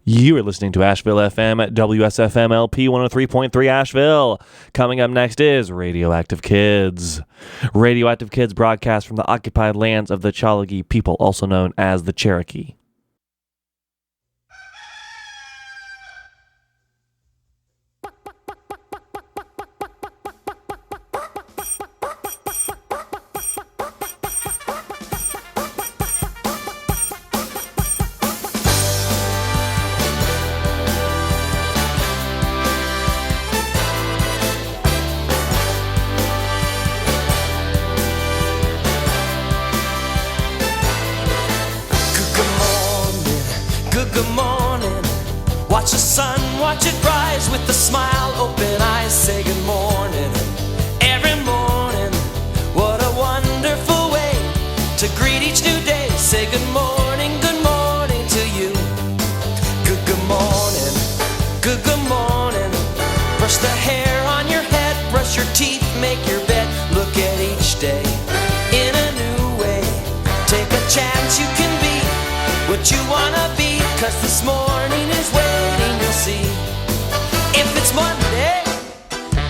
You are listening to Asheville FM at WSFM LP 103.3 Asheville. Coming up next is Radioactive Kids. Radioactive Kids broadcast from the occupied lands of the Chalagi people, also known as the Cherokee. Good morning. Watch the sun, watch it rise with a smile, open eyes, say good morning. Every morning, what a wonderful way to greet each new day. Say good morning to you. Good morning, good morning. Brush the hair on your head, brush your teeth, make your bed. Look at each day in a new way. Take a chance, you can be what you wanna be, 'cause this morning is waiting, you'll see. If it's Monday,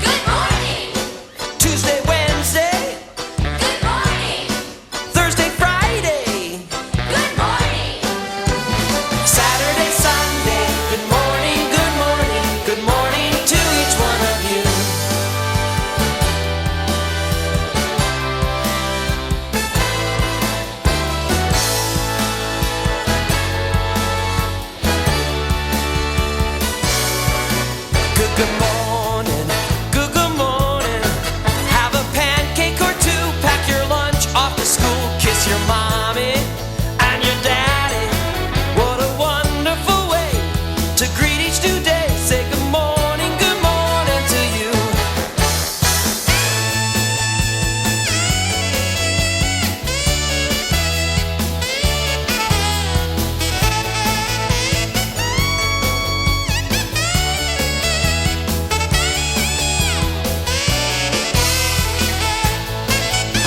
good morning. Tuesday, Wednesday, Good morning. Thursday, Friday, Good morning. Saturday, Sunday, good morning, good morning to each one of you. Good morning. Have a pancake or two, pack your lunch off to school, kiss your mommy and your daddy. What a wonderful way to greet each new day. Say good morning to you.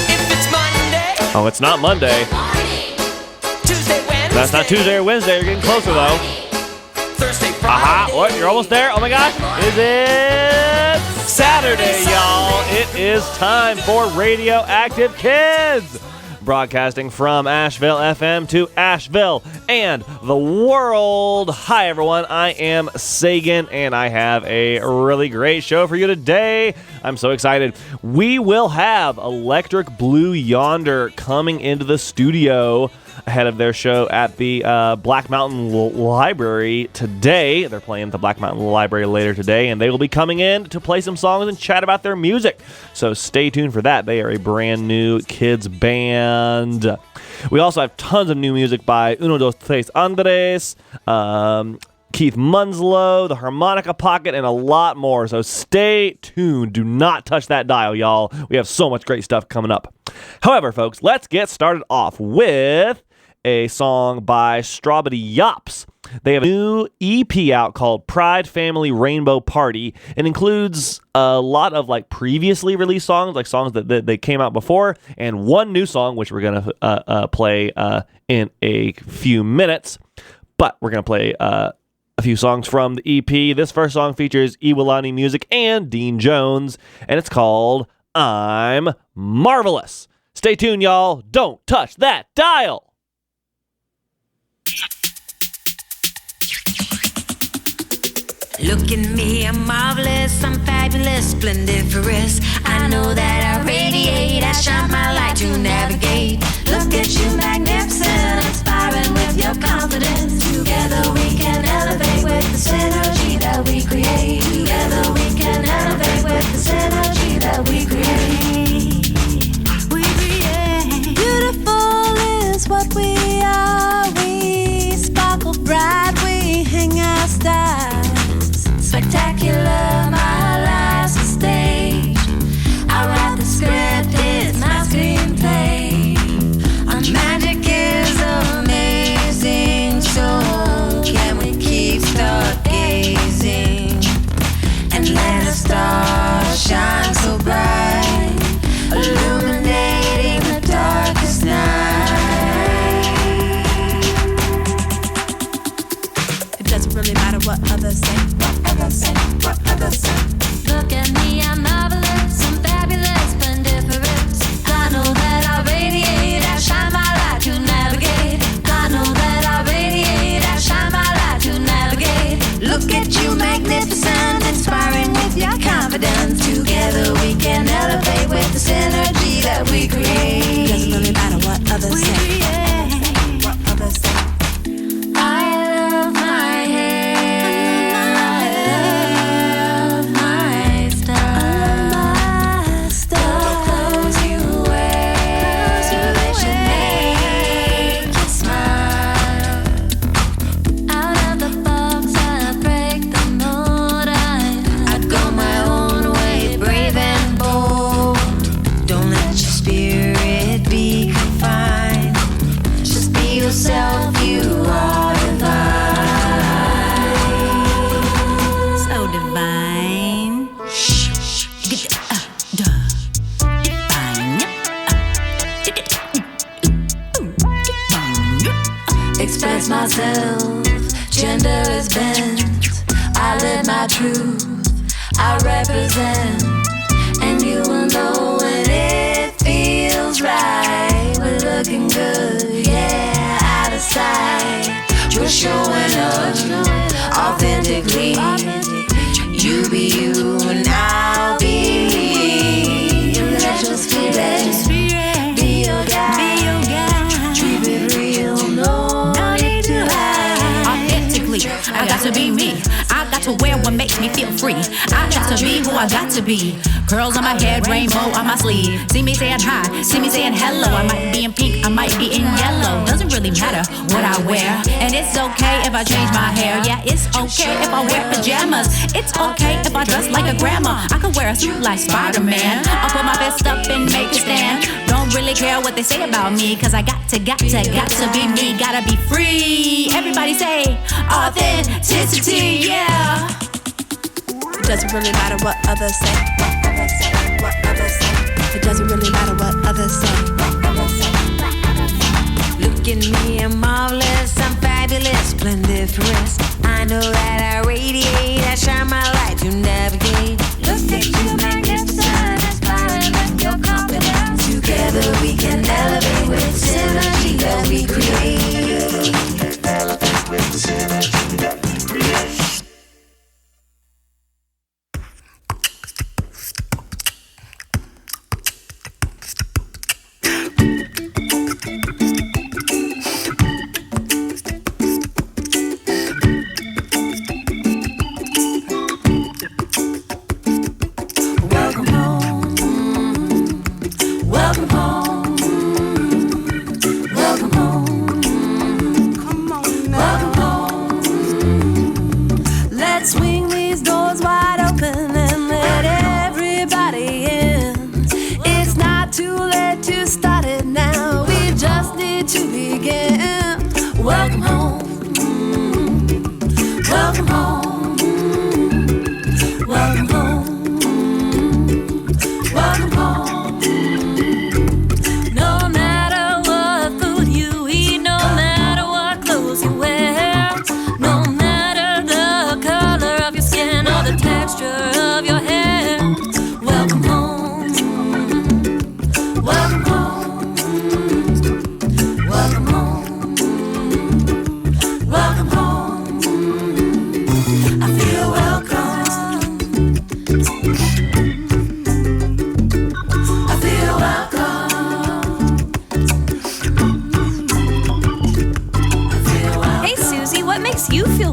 If it's Monday, Oh, it's not Monday. Morning. Tuesday, Wednesday, That's not Tuesday or Wednesday. You're getting closer, though. Thursday, Friday. Aha, what? You're almost there? Oh my gosh. Is it Saturday, y'all? It is time for Radioactive Kids. Broadcasting from Asheville FM to Asheville and the world. Hi, everyone. I am Sagan, and I have a really great show for you today. I'm so excited. We will have Electric Blue Yonder coming into the studio ahead of their show at the Black Mountain Library today. They're playing at the Black Mountain Library later today, and they will be coming in to play some songs and chat about their music. So stay tuned for that. They are a brand new kids band. We also have tons of new music by Uno Dos Tres Andres, Keith Munslow, the Harmonica Pocket, and a lot more. So stay tuned. Do not touch that dial, y'all. We have so much great stuff coming up. However, folks, let's get started off with a song by Strawberry Yops. They have a new EP out called Pride Family Rainbow Party. It includes a lot of like previously released songs, like songs that they came out before, and one new song, which we're going to play in a few minutes. But we're going to play a few songs from the EP. This first song features Iwilani Music and Dean Jones, and it's called I'm Marvelous. Stay tuned, y'all. Don't touch that dial. Look at me, I'm marvelous, I'm fabulous, splendiferous. I know that I radiate, I shine my light to navigate. Look at you, magnificent, inspiring with your confidence. Together we can elevate with the synergy that we create. Together we can elevate with the synergy that we create. We create. Beautiful is what we are, we sparkle bright, we hang our stars. Spectacular, my life's a stage. I write the script, it's my screenplay. Our magic is amazing, so can we keep stargazing and let a star shine so bright, illuminating the darkest night. It doesn't Doesn't really matter what others say. What others say. What others say. Look at me, I'm marvelous, I'm fabulous, splendiferous. I know that I radiate, I shine my light to navigate. I know that I radiate, I shine my light to navigate. Look at you, magnificent, inspiring with your confidence. Together we can elevate with the synergy that we create. Doesn't really matter what others say. What others say. I love my hair, I love my style, the clothes you wear, they should make you smile. Out of the box, I break the mold. I go my own way, brave and bold. Don't let your spirit be confined. Just be yourself, you are divine. So divine. Get the, divine. Express myself, gender is bent. I live my truth, I represent. And you will know when it feels right. We're looking good, yeah, out of sight. We're showing up authentically. You be you and I'll be me. Let your spirit be your guide. Keep it real, no need to hide. Authentically, I got to be me. I got to wear what makes me feel free. I got to be who I got to be. Curls on my head, rainbow on my sleeve. See me saying hi, see me saying hello. I might be in pink, I might be in yellow. Doesn't really matter what I wear. And it's okay if I change my hair. Yeah, it's okay if I wear pajamas. It's okay if I dress like a grandma. I could wear a suit like Spider-Man. I'll put my fist up and make a stand. Don't really care what they say about me, cause I got to be me. Gotta be free. Everybody say authenticity, yeah. It doesn't really matter what others say. What others say. What others say. It doesn't really matter what others say. What others say. Look at me, I'm marvelous, I'm fabulous, splendiferous. I know that I radiate, I shine my light to navigate. Look at you, magnificent, inspiring with your confidence. Together we can elevate with the synergy that we create. Elevate with the synergy that we create.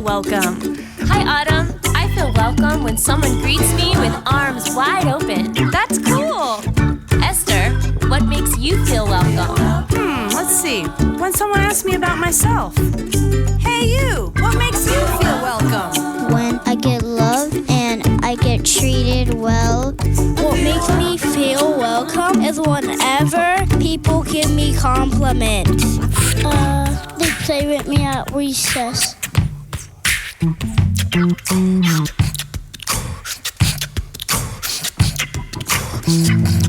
Welcome. Hi, Autumn. I feel welcome when someone greets me with arms wide open. That's cool. Esther, what makes you feel welcome? Let's see. When someone asks me about myself. Hey, you. What makes you feel welcome? When I get love and I get treated well. What makes me feel welcome is whenever people give me compliments. They play with me at recess.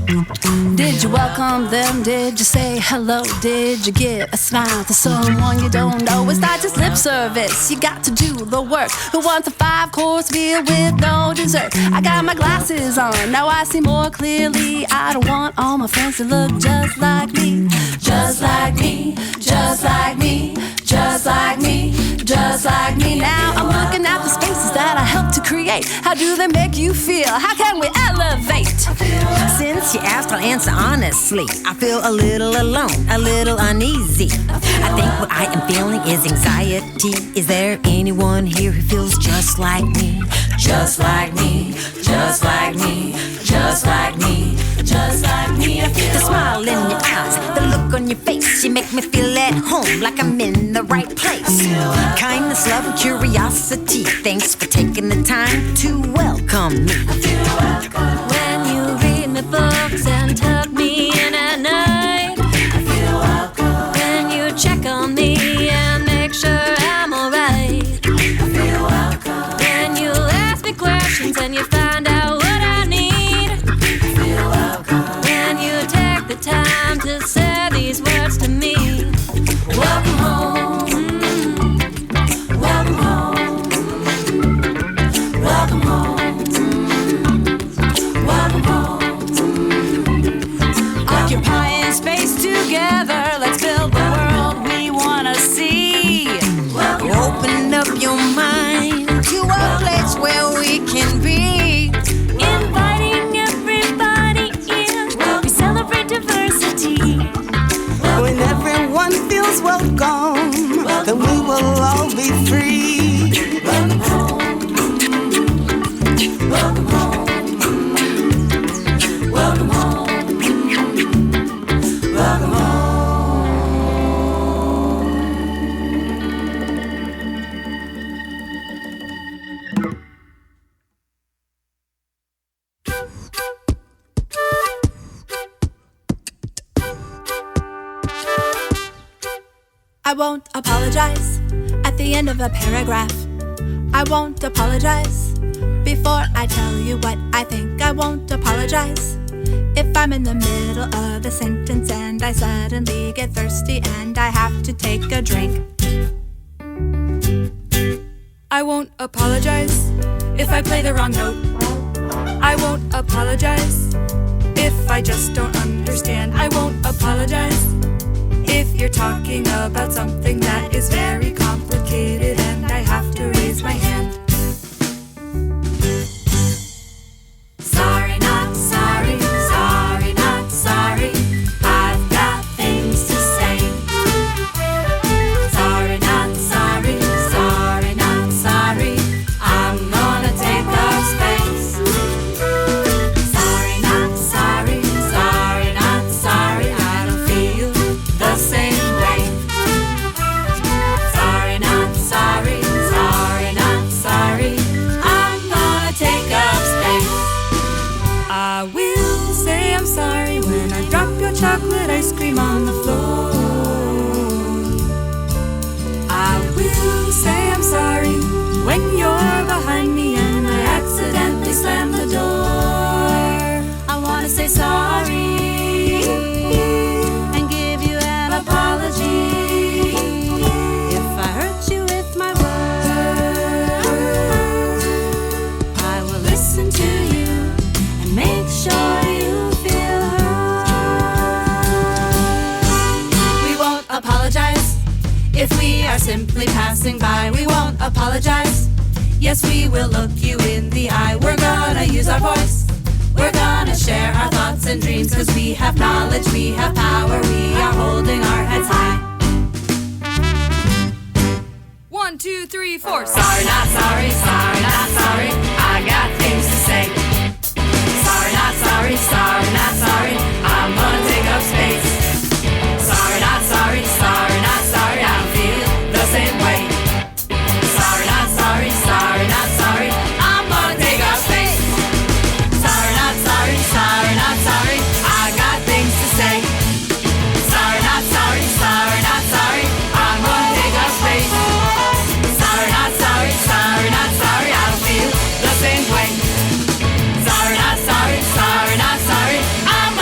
Did you welcome them? Did you say hello? Did you give a smile to someone you don't know? It's not just lip service, you got to do the work. Who wants a 5-course meal with no dessert? I got my glasses on, now I see more clearly. I don't want all my friends to look just like me. Just like me, just like me, just like me, just like me. Now I'm looking at the spaces that I helped to create. How do they make you feel? How can we elevate? Since you asked, I'll answer honestly. I feel a little alone, a little uneasy. I think what I am feeling is anxiety. Is there anyone here who feels just like me? Just like me, just like me, just like me, just like me. I feel the smile in your eyes, the look on your face. You make me feel at home, like I'm in the right place. Kindness, love, and curiosity. Thanks for taking the time to welcome me. I feel welcome. When you read my books and tuck me in at night, I feel welcome. when you check on me and make sure I'm alright, I feel welcome. when you ask me questions and you find out what I need, I feel welcome. when you take the time to say these words to me. Welcome home, Welcome home. Welcome home. Welcome home. Occupying space together, let's build the world we wanna see. Open up your mind to a place where we can be. inviting everybody in. We celebrate diversity. When everyone feels welcome, then we will all be free. Welcome home. Welcome home. Welcome home. Welcome home. I won't apologize at the end of a paragraph. I won't apologize before I tell you what I think. I won't apologize if I'm in the middle of a sentence and I suddenly get thirsty and I have to take a drink. I won't apologize if I play the wrong note. I won't apologize if I just don't understand. I won't apologize if you're talking about something that is very complicated and I have to raise my hand. Sorry, not sorry, sorry, not sorry. I've got things to say. Sorry, not sorry, sorry, not sorry. I'm gonna take up space. Sorry, not sorry, sorry, not sorry. I don't feel the same way. Sorry, not sorry, sorry, not sorry. I'm gonna take up space. I will say I'm sorry when I drop your chocolate ice cream on the floor. I will say I'm sorry when you're behind me and I accidentally slam the door. I wanna say sorry and give you an apology if I hurt you with my words. I will listen to you and make sure you feel heard. We won't apologize if we are simply passing by. We won't apologize. Yes, we will look you in the eye. We're gonna use our voice. We're gonna share our thoughts and dreams, 'cause we have knowledge, we have power, we are holding our heads high. 1, 2, 3, 4. Sorry, not sorry, sorry, not sorry. I got things to say. Sorry, not sorry, sorry, not sorry. I'm gonna take up space. Sorry, not sorry, sorry, not sorry. I don't feel the same way. Sorry, not sorry, sorry, not sorry. I'm gonna take up space. Sorry, not sorry, sorry, not sorry. I got things to say. Sorry, not sorry, sorry, not sorry. I'm gonna take up space. Sorry, not sorry, sorry, not sorry. I don't feel the same way. Sorry, not sorry, sorry, not sorry. I'm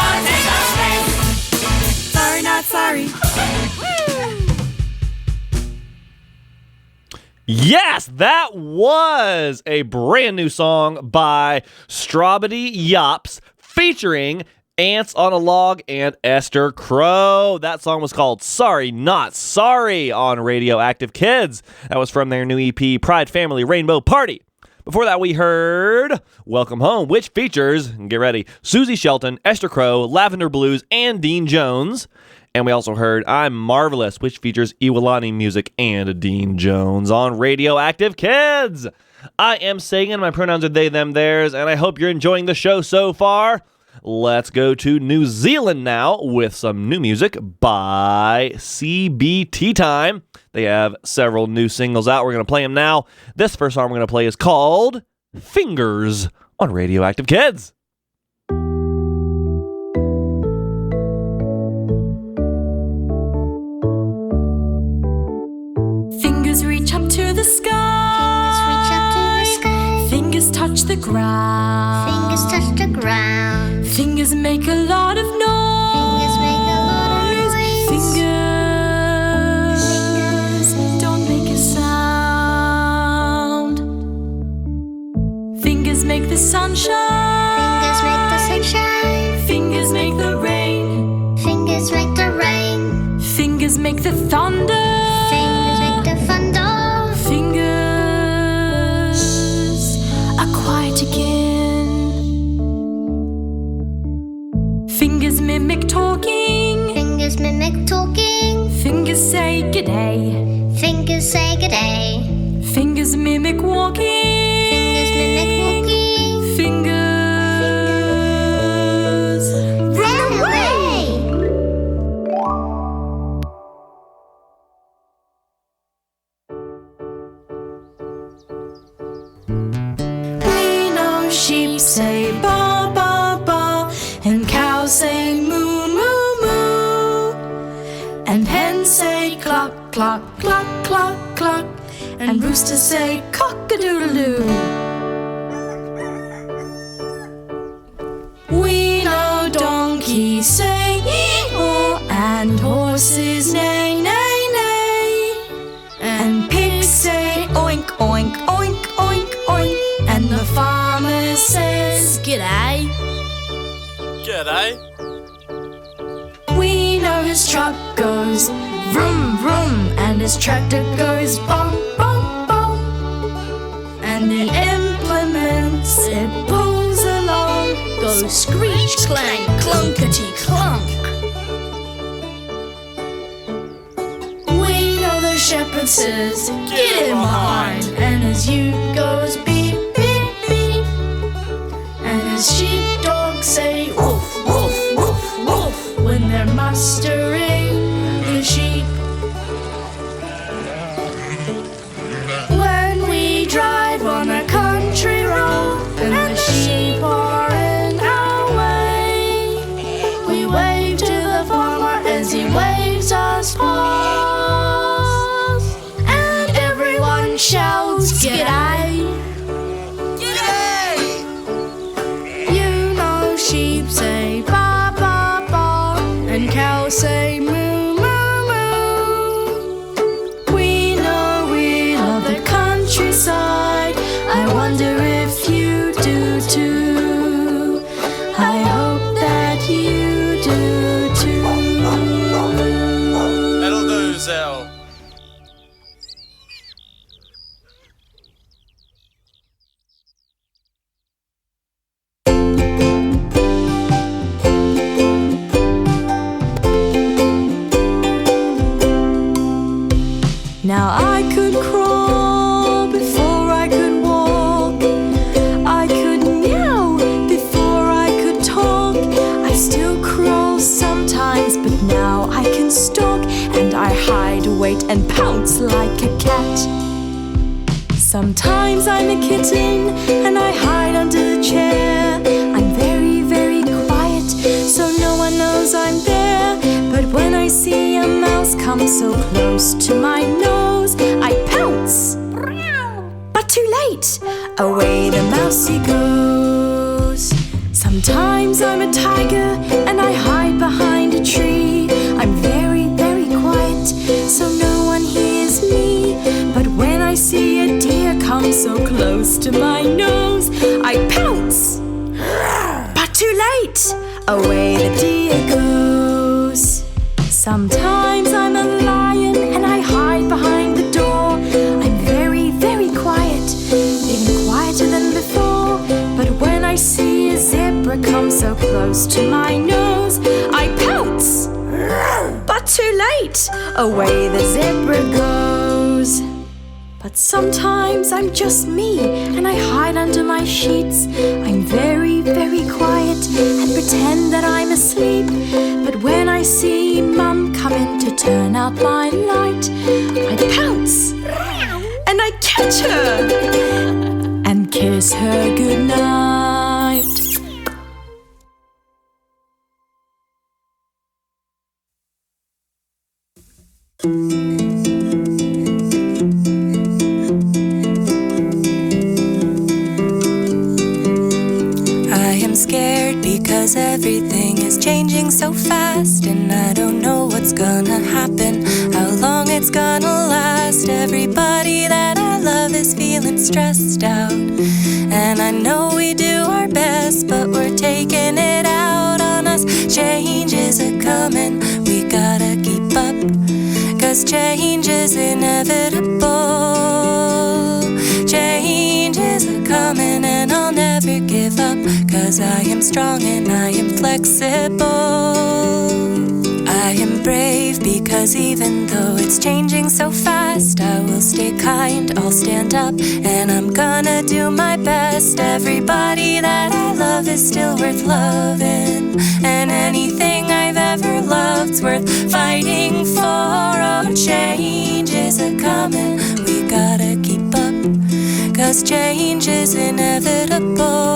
Yes, that was a brand new song by Strawberry Yops featuring Ants on a Log and Esther Crow. That song was called Sorry Not Sorry on Radioactive Kids. That was from their new EP, Pride Family Rainbow Party. Before that, we heard Welcome Home, which features, get ready, Susie Shelton, Esther Crow, Lavender Blues, and Dean Jones. And we also heard I'm Marvelous, which features Iwalani Music and Dean Jones on Radioactive Kids. I am Sagan. My pronouns are they, them, theirs, and I hope you're enjoying the show so far. Let's go to New Zealand now with some new music by CBT Time. They have several new singles out. We're going to play them now. This first song we're going to play is called Fingers on Radioactive Kids. Fingers reach up to the sky. Fingers touch the ground. Fingers touch the ground. Fingers make a lot of noise. Fingers don't make a sound. Fingers make the sun shine. Fingers make the rain. Fingers make the rain. Fingers make the thunder. Fingers make the thunder. Fingers are quiet again. Fingers mimic talking. Fingers mimic talking. Fingers say g'day. Fingers say g'day. Fingers mimic walking. Fingers mimic walking. Fingers run away. We know sheep say ba ba ba, and cows say moo moo moo, and hens say cluck cluck cluck cluck cluck, and roosters say cock-a-doodle-doo. We know donkeys say ee-haw, and horses neigh neigh neigh, and pigs say oink oink oink oink oink, and the farmer says g'day. G'day. We know his truck goes vroom vroom, and his tractor goes bum bum bum, and the implements it pulls along go screech clang clunkety clunk. We know the shepherd says get in behind, and his ute goes beep beep beep, and his sheepdogs say woof woof woof woof when they're mustering the sheep. When we drive on a country road and the sheep are in our way, we wave to the farmer as he waves us past, and everyone shouts g'day. G'day! You know sheep say ba ba ba, and cows say moo moo moo. We know we love the countryside. I wonder if you do too. I hope that you do too. That'll do, Zell. Now I could crawl before I could walk. I could meow before I could talk. I still crawl sometimes, but now I can stalk, and I hide, wait, and pounce like a cat. Sometimes I'm a kitten, and I hide under the chair. I'm very, very quiet, so no one knows I'm there. But when I see a mouse come so close to my nose, I pounce. But too late, away the mousey goes. Sometimes I'm a tiger, and I hide behind a tree. I'm very, very quiet, so no one hears me. But when I see comes so close to my nose, I pounce. But too late, away the deer goes. Sometimes I'm a lion and I hide behind the door. I'm very, very quiet, even quieter than before. But when I see a zebra come so close to my nose, I pounce. But too late, away the zebra goes. But sometimes I'm just me and I hide under my sheets. I'm very, very quiet and pretend that I'm asleep. But when I see Mum come in to turn out my light, I pounce and I catch her and kiss her goodnight. Scared because everything is changing so fast, and I don't know what's gonna happen, how long it's gonna last. Everybody that I love is feeling stressed out, and I know we do our best, but we're taking it out on us. Changes are coming, we gotta keep up, 'cause change is inevitable. Changes are coming and I'll never give up, 'cause I am strong and I am flexible. I am brave because even though it's changing so fast, I will stay kind, I'll stand up, and I'm gonna do my best. Everybody that I love is still worth loving, and anything I've ever loved's worth fighting for. Oh, changes are coming, we gotta keep up, 'cause change is inevitable.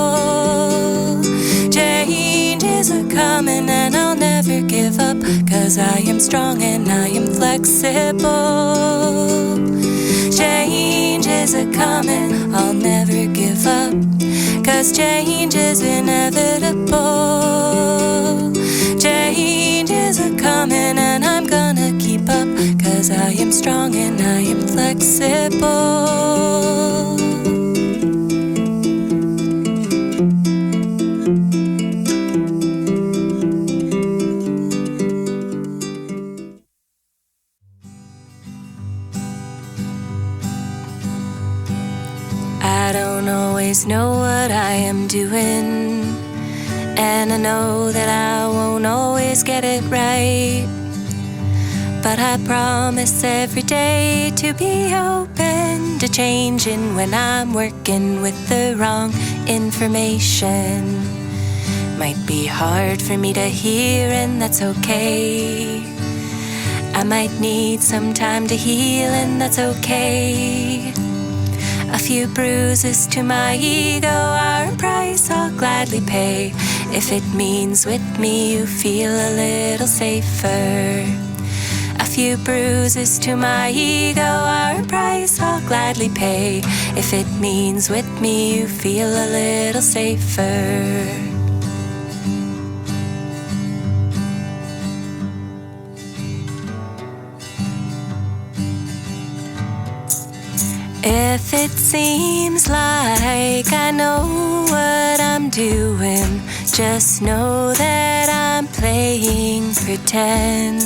Changes are coming and I'll never give up, 'cause I am strong and I am flexible. Changes are coming, I'll never give up, 'cause change is inevitable. Changes are coming and I'm gonna keep up, 'cause I am strong and I am flexible. I don't always know what I am doing, and I know that I won't always get it right, but I promise every day to be open to changing when I'm working with the wrong information. Might be hard for me to hear, and that's okay. I might need some time to heal, and that's okay. A few bruises to my ego are a price I'll gladly pay, if it means with me you feel a little safer. A few bruises to my ego are a price I'll gladly pay, if it means with me you feel a little safer. If it seems like I know what I'm doing, just know that I'm playing pretend.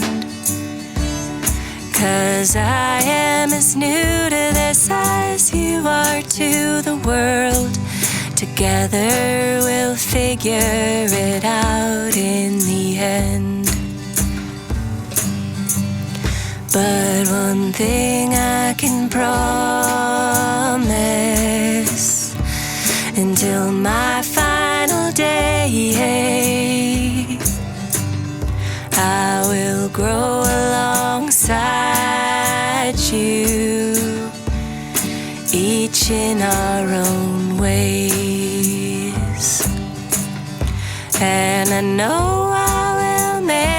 'Cause I am as new to this as you are to the world. Together we'll figure it out in the end. But one thing I can promise, until my final day, I will grow alongside you, each in our own ways. And I know I will make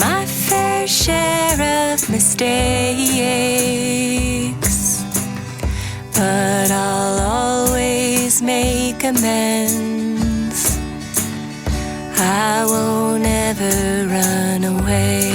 my fair share of mistakes, but I'll always make amends. I won't ever run away.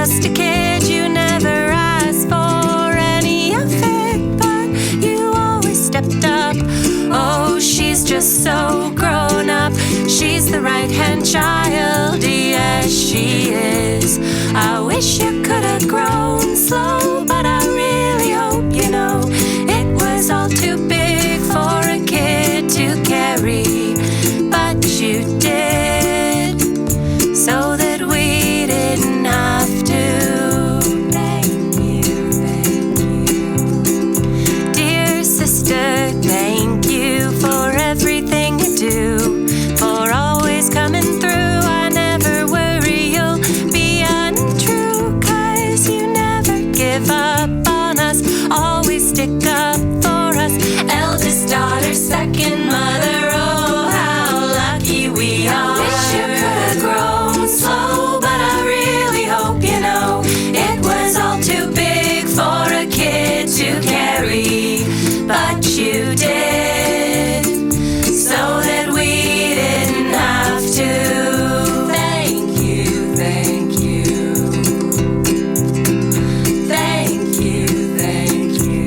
just a kid, you never asked for any of it, but you always stepped up. Oh, she's just so grown up. She's the right-hand child, yes, she is. I wish you could have grown slow, but I really hope you know it was all too big for a kid to carry. But you did, so that we didn't have to. Thank you, thank you. Dear sister, thank you for everything you do, for always coming through. I never worry you'll be untrue, 'cause you never give up on us, always stick up for us. Eldest daughter, second mother, oh how lucky we are. Wish you could have grown slow, but I really hope you know it was all too big for a kid to carry. But you did, so that we didn't have to. Thank you, thank you. Thank you, thank you.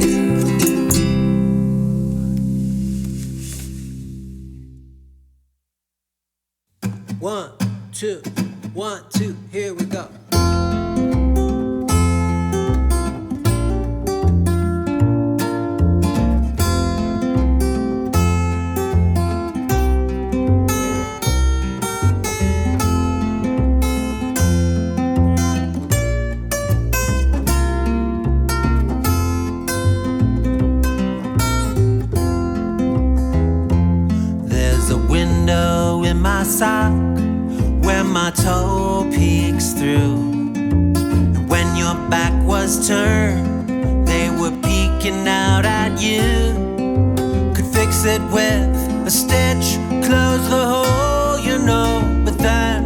1, 2, 1, 2, here we go. There's a window in my sock where my toe peeks through. And when your back was turned, they were peeking out at you. Could fix it with a stitch, close the hole, you know. But then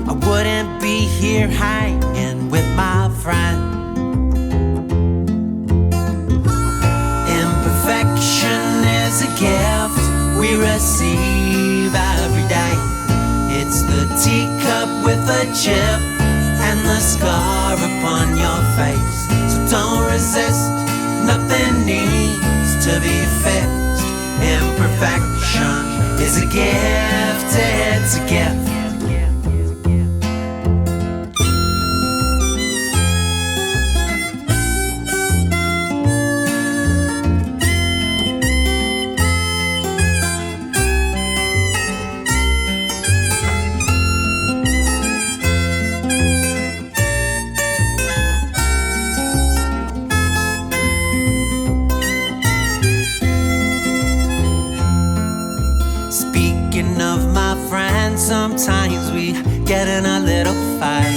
I wouldn't be here hanging with my friend. Imperfection is a gift we receive every day. It's the teacup with a chip and the scar upon your face. So don't resist, nothing needs to be fixed. Imperfection is a gift, it's a gift. Speaking of my friends, sometimes we get in a little fight,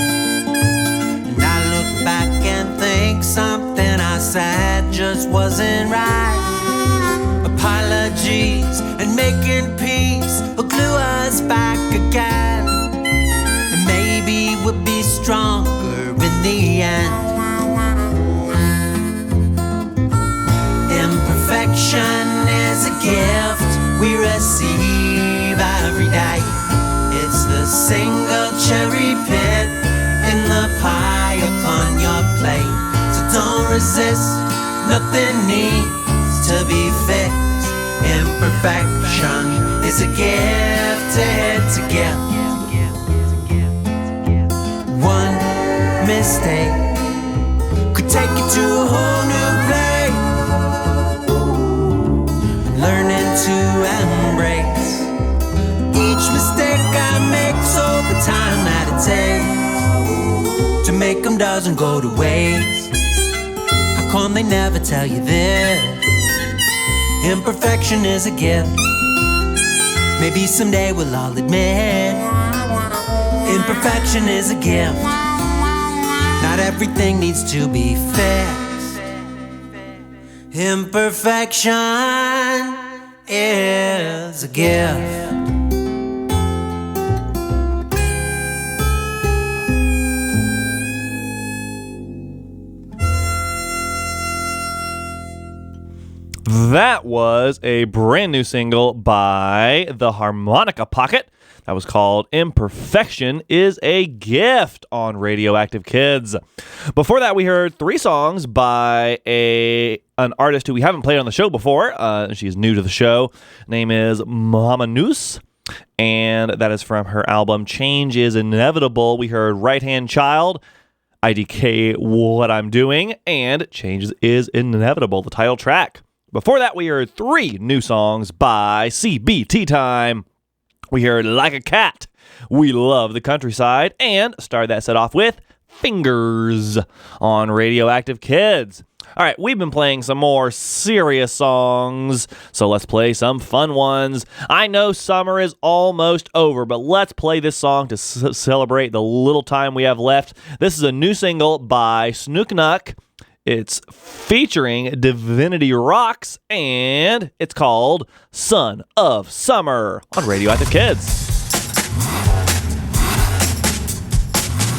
and I look back and think something I said just wasn't right. Apologies and making peace will glue us back again, and maybe we'll be stronger in the end. Imperfection is a gift we receive every day. It's the single cherry pit in the pie upon your plate. So don't resist, nothing needs to be fixed. Imperfection is a gift, it's a gift. One mistake could take you to a whole new place. Learning to embrace each mistake I make, so the time that it takes to make them doesn't go to waste. How come they never tell you this? Imperfection is a gift. Maybe someday we'll all admit imperfection is a gift. Not everything needs to be fixed. Imperfection is a gift. That was a brand new single by the Harmonica Pocket. That was called Imperfection is a Gift on Radioactive Kids. Before that, we heard 3 songs by an artist who we haven't played on the show before. She's new to the show. Name is Mama Noose, and that is from her album Change is Inevitable. We heard Right Hand Child, IDK What I'm Doing, and Change is Inevitable, the title track. Before that, we heard 3 new songs by CBT Time. We heard Like a Cat, We Love the Countryside, and started that set off with Fingers on Radioactive Kids. All right, we've been playing some more serious songs, so let's play some fun ones. I know summer is almost over, but let's play this song to celebrate the little time we have left. This is a new single by Snook Nuck. It's featuring Divinity Rocks, and it's called Son of Summer on Radioactive Kids.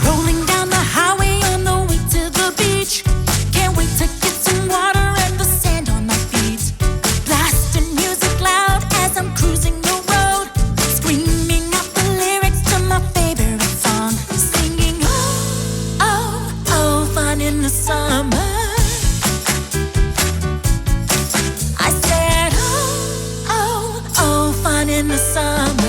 Rolling down the highway on the way to the beach. Can't wait to get some water and the sand on my feet. Blasting music loud as I'm cruising the road, screaming out the lyrics to my favorite song, singing oh, oh, oh, fun in the summer. I said oh, oh, oh, fun in the summer.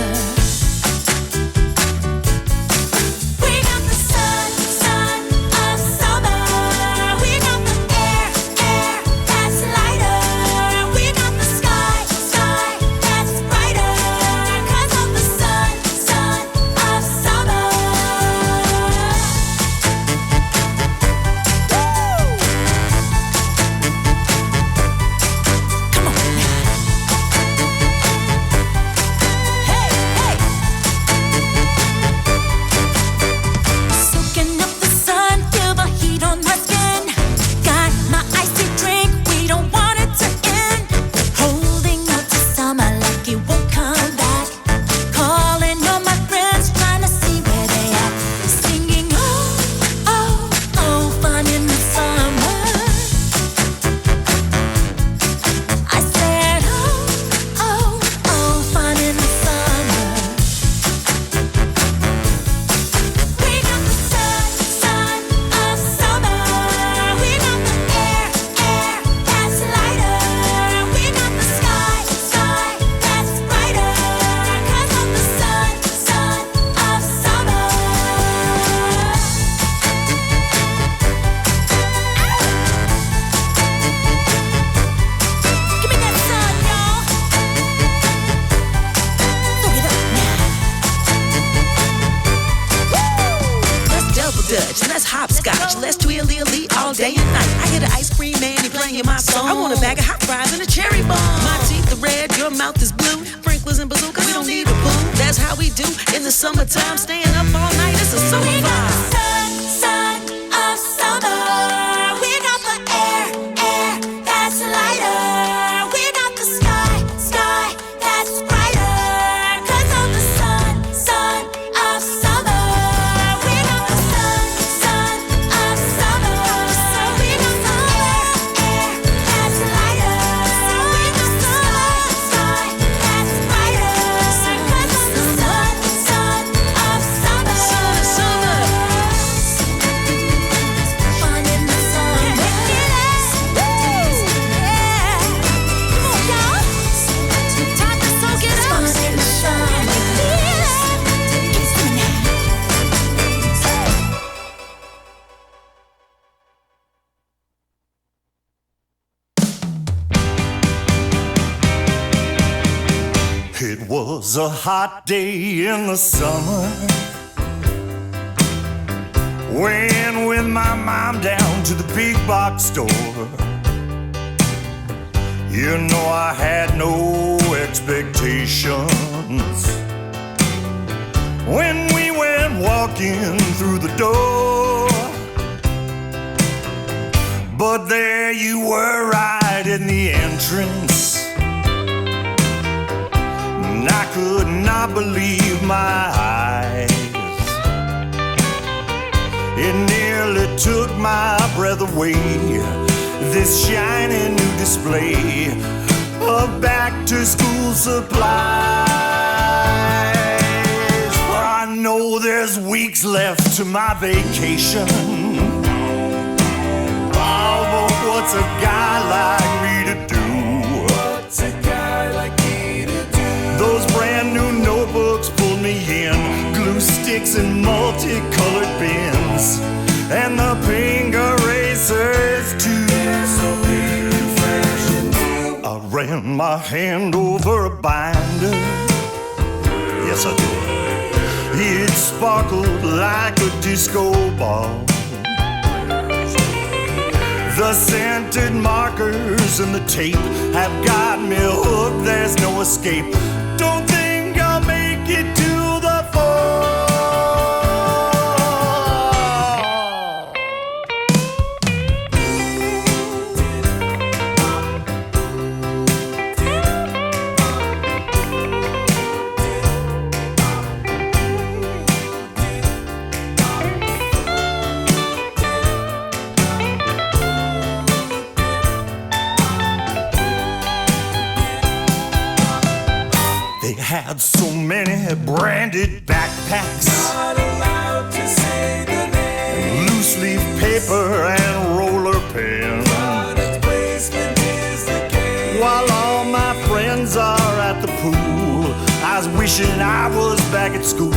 It was a hot day in the summer, went with my mom down to the big box store. You know I had no expectations when we went walking through the door. But there you were right in the entrance, and I could not believe my eyes. It nearly took my breath away, this shiny new display of back-to-school supplies. weeks left to my vacation. Oh, but what's a guy like me to do? What's a guy like me to do? Those brand new notebooks pulled me in, glue sticks and multicolored pens, and the pink erasers too. I ran my hand over a binder. Yes, I did. It sparkled like a disco ball. The scented markers and the tape have got me hooked, there's no escape. Don't think I'll make it to the fall. They had so many branded backpacks, not allowed to say the name, loose leaf paper and roller pens. Product placement is the game. While all my friends are at the pool, I was wishing I was back at school,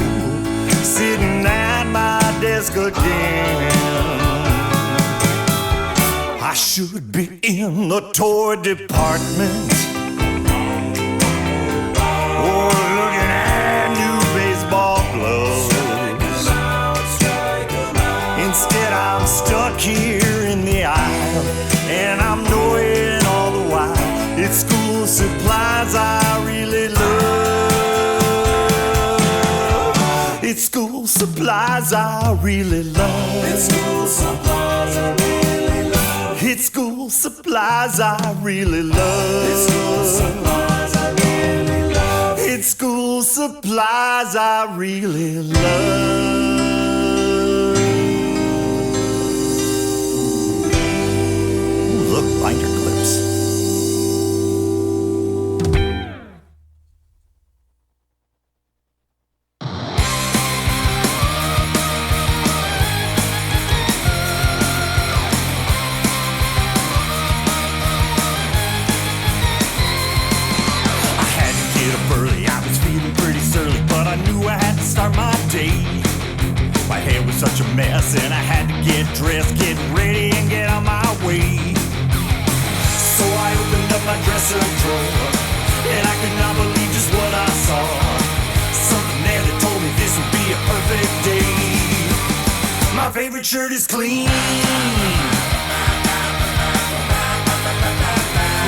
sitting at my desk again. I should be in the toy department, or looking at new baseball gloves. Instead, I'm stuck here in the aisle, and I'm knowing all the while it's school supplies I really love. It's school supplies I really love. It's school supplies I really love. It's school supplies I really love. It's school supplies I really love. It's school supplies I really love. Ooh, look, binder clips. My hair was such a mess and I had to get dressed, get ready and get on my way. So I opened up my dresser drawer and I could not believe just what I saw. Something there that told me this would be a perfect day. My favorite shirt is clean.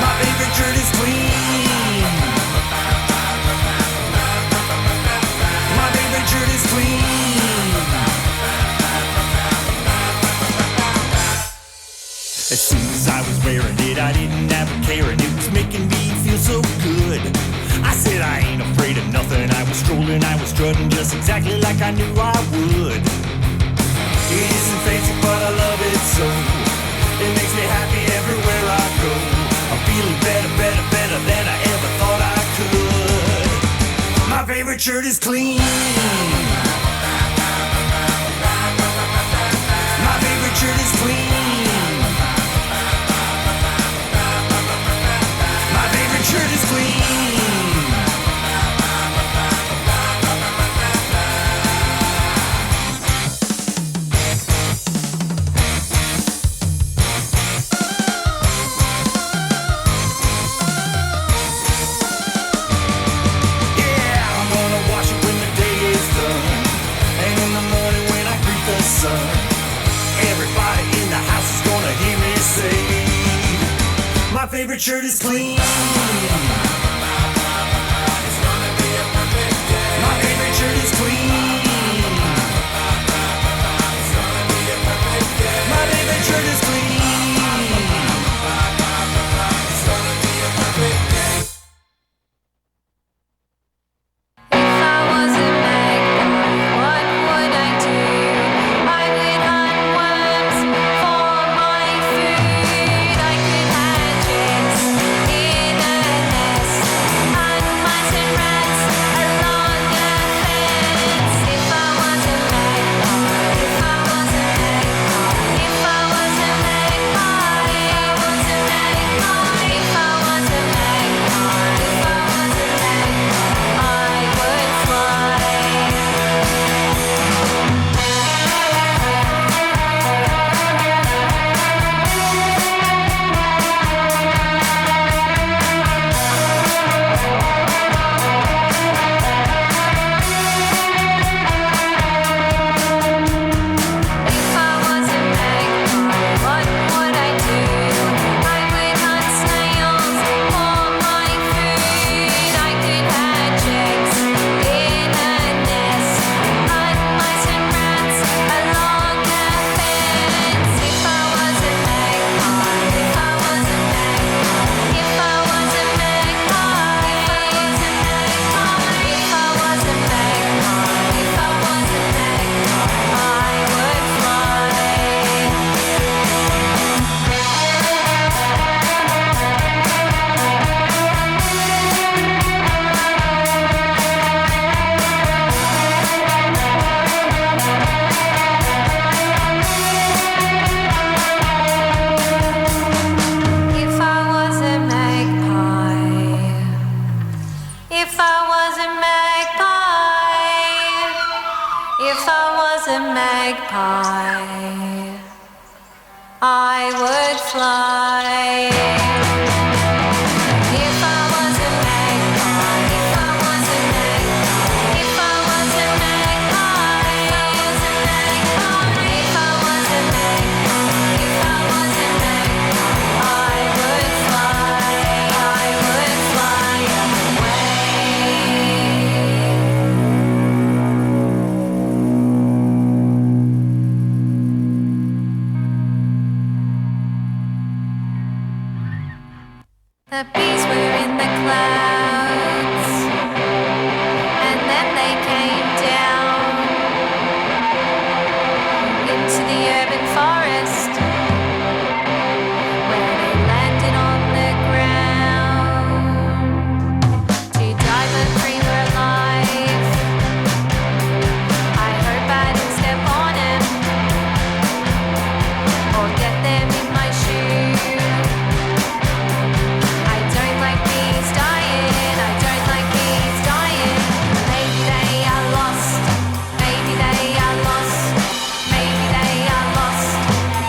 My favorite shirt is clean. My favorite shirt is clean. As soon as I was wearing it, I didn't have a care, and it was making me feel so good. I said I ain't afraid of nothing. I was strolling, I was strutting just exactly like I knew I would. It isn't fancy, but I love it so. It makes me happy everywhere I go. I'm feeling better, better, better than I ever thought I could. My favorite shirt is clean. My favorite shirt is clean. My favorite shirt is clean. My favorite shirt is clean. It's gonna be a perfect day. My favorite shirt is clean. It's gonna be a perfect day. My favorite shirt is clean. It's gonna be a perfect day. If I was a magpie, what would I do? I would hunt worms for my food. I could hatch eggs in a magpie, I would fly. If I was a magpie, if I was a magpie, if I was a magpie, if I was a magpie, if I was a magpie, if I was a magpie, I would fly away. The bees were in the clouds, and then they came down into the urban forest, where they landed on the ground to die but free were alive. I hope I didn't step on him or get them in my shoe. I don't like bees dying, I don't like bees dying. Maybe they are lost, maybe they are lost, maybe they are lost,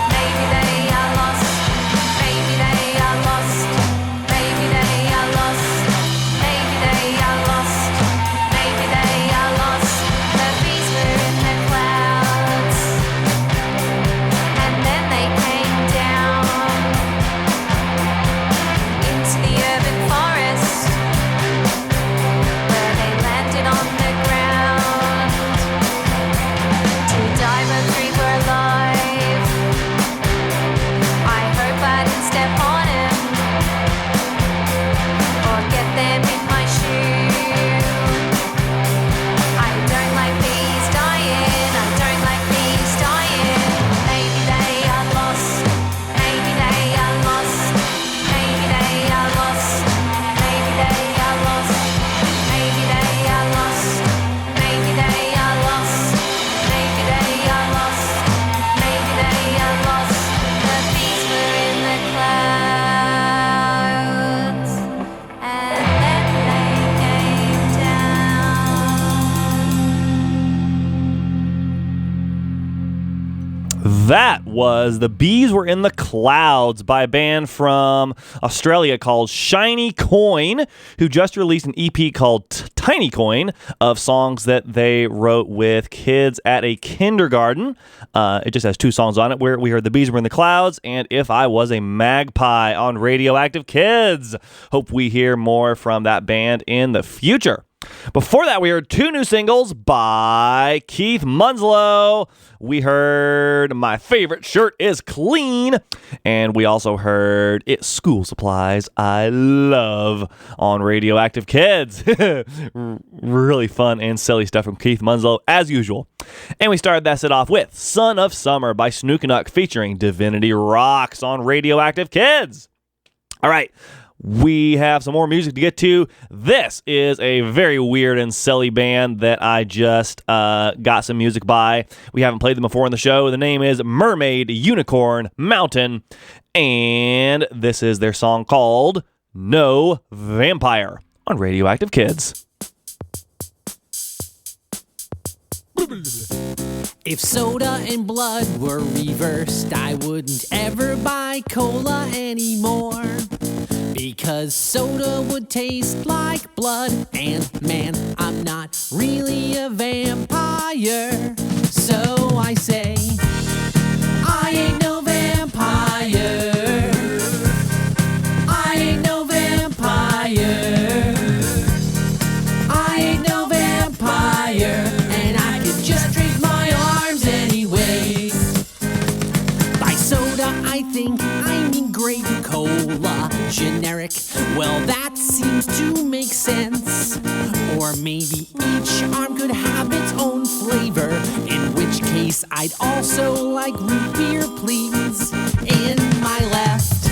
maybe they are lost, maybe they are lost, maybe they are lost, maybe they are lost, maybe they are lost. The bees were in the clouds, and then they came down into the urban forest, where they landed on the ground to die but three were alive. I hope I didn't step on him or get them in my shoe. I don't like bees dying, I don't like bees dying. Maybe they are lost, maybe they are lost, maybe they are lost, maybe they are lost, maybe they are lost, maybe they are lost, maybe they are lost, maybe they are lost. The bees were in the clouds, and then they came down. That was The Bees Were in the Clouds by a band from Australia called Shiny Coin, who just released an EP called Tiny Coin of songs that they wrote with kids at a kindergarten. It just has 2 songs on it, where we heard The Bees Were in the Clouds and If I Was a Magpie on Radioactive Kids. Hope we hear more from that band in the future. Before that, we heard 2 new singles by Keith Munslow. We heard My Favorite Shirt is Clean, and we also heard It's School Supplies I Love on Radioactive Kids. Really fun and silly stuff from Keith Munslow, as usual. And we started that set off with Son of Summer by Snookanuck featuring Divinity Rocks on Radioactive Kids. All right. We have some more music to get to. This is a very weird and silly band that I just got some music by. We haven't played them before in the show. The name is Mermaid Unicorn Mountain, and this is their song called No Vampire on Radioactive Kids. If soda and blood were reversed, I wouldn't ever buy cola anymore. Because soda would taste like blood, and man, I'm not really a vampire. So I say, I ain't no vampire. I ain't no vampire. I ain't no vampire. And I could just drink my arms anyways. By soda, I think I mean grape cola. Generic, well, that seems to make sense. Or maybe each arm could have its own flavor, in which case I'd also like root beer, please, in my left.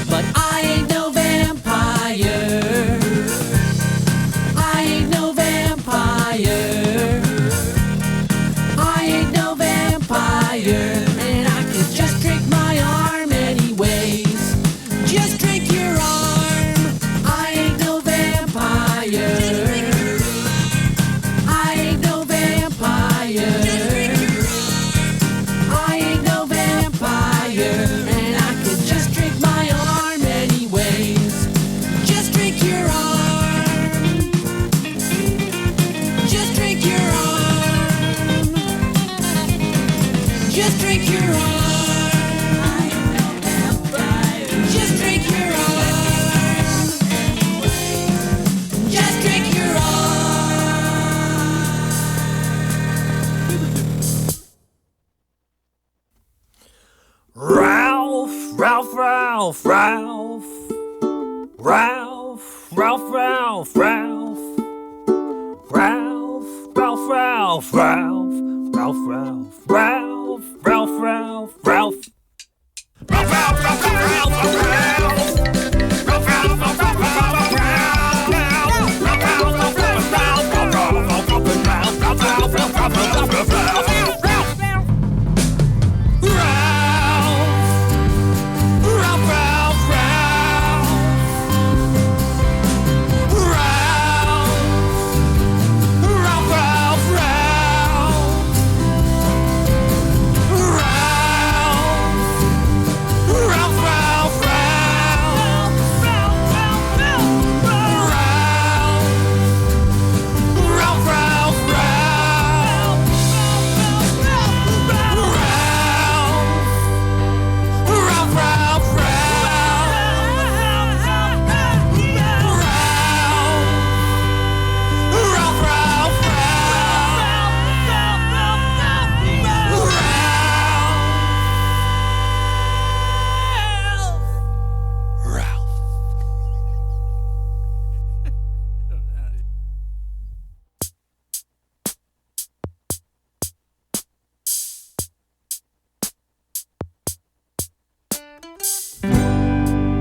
But I ain't no vampire. I ain't no vampire. I ain't no vampire. And I could just drink my arm anyways. Just drink your arm. I ain't no vampire. I ain't no vampire. Ralph, Ralph, Ralph, Ralph, Ralph, Ralph, Ralph, Ralph, Ralph, Ralph, Ralph, Ralph, Ralph, Ralph, Ralph, Ralph. Ralph, Ralph, Ralph, Ralph, Ralph, Ralph, Ralph, Ralph, Ralph,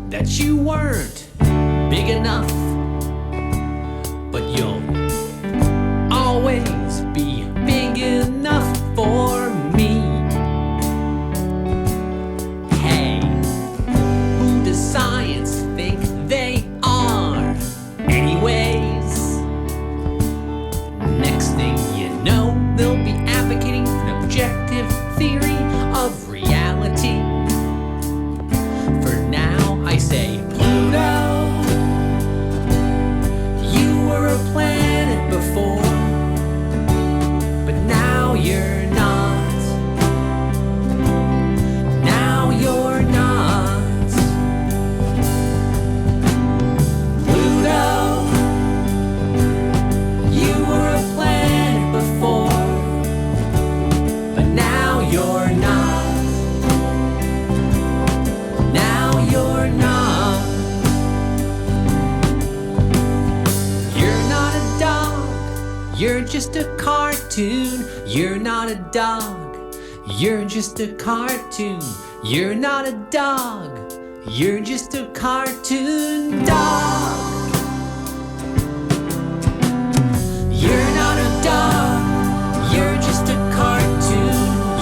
that you weren't big enough, but you'll always be big enough for me. Hey, who does science think they are anyways? Next thing you know, they'll be advocating for an objective theory of reality. For now, I say, Pluto, you were a planet before, but now you're not. Now you're not. Pluto, you were a planet before, but now you're not. Now you're not. You're not a dog, you're just a cartoon. You're not a dog, you're just a cartoon. You're not a dog, you're just a cartoon dog. You're not a dog, you're just a cartoon.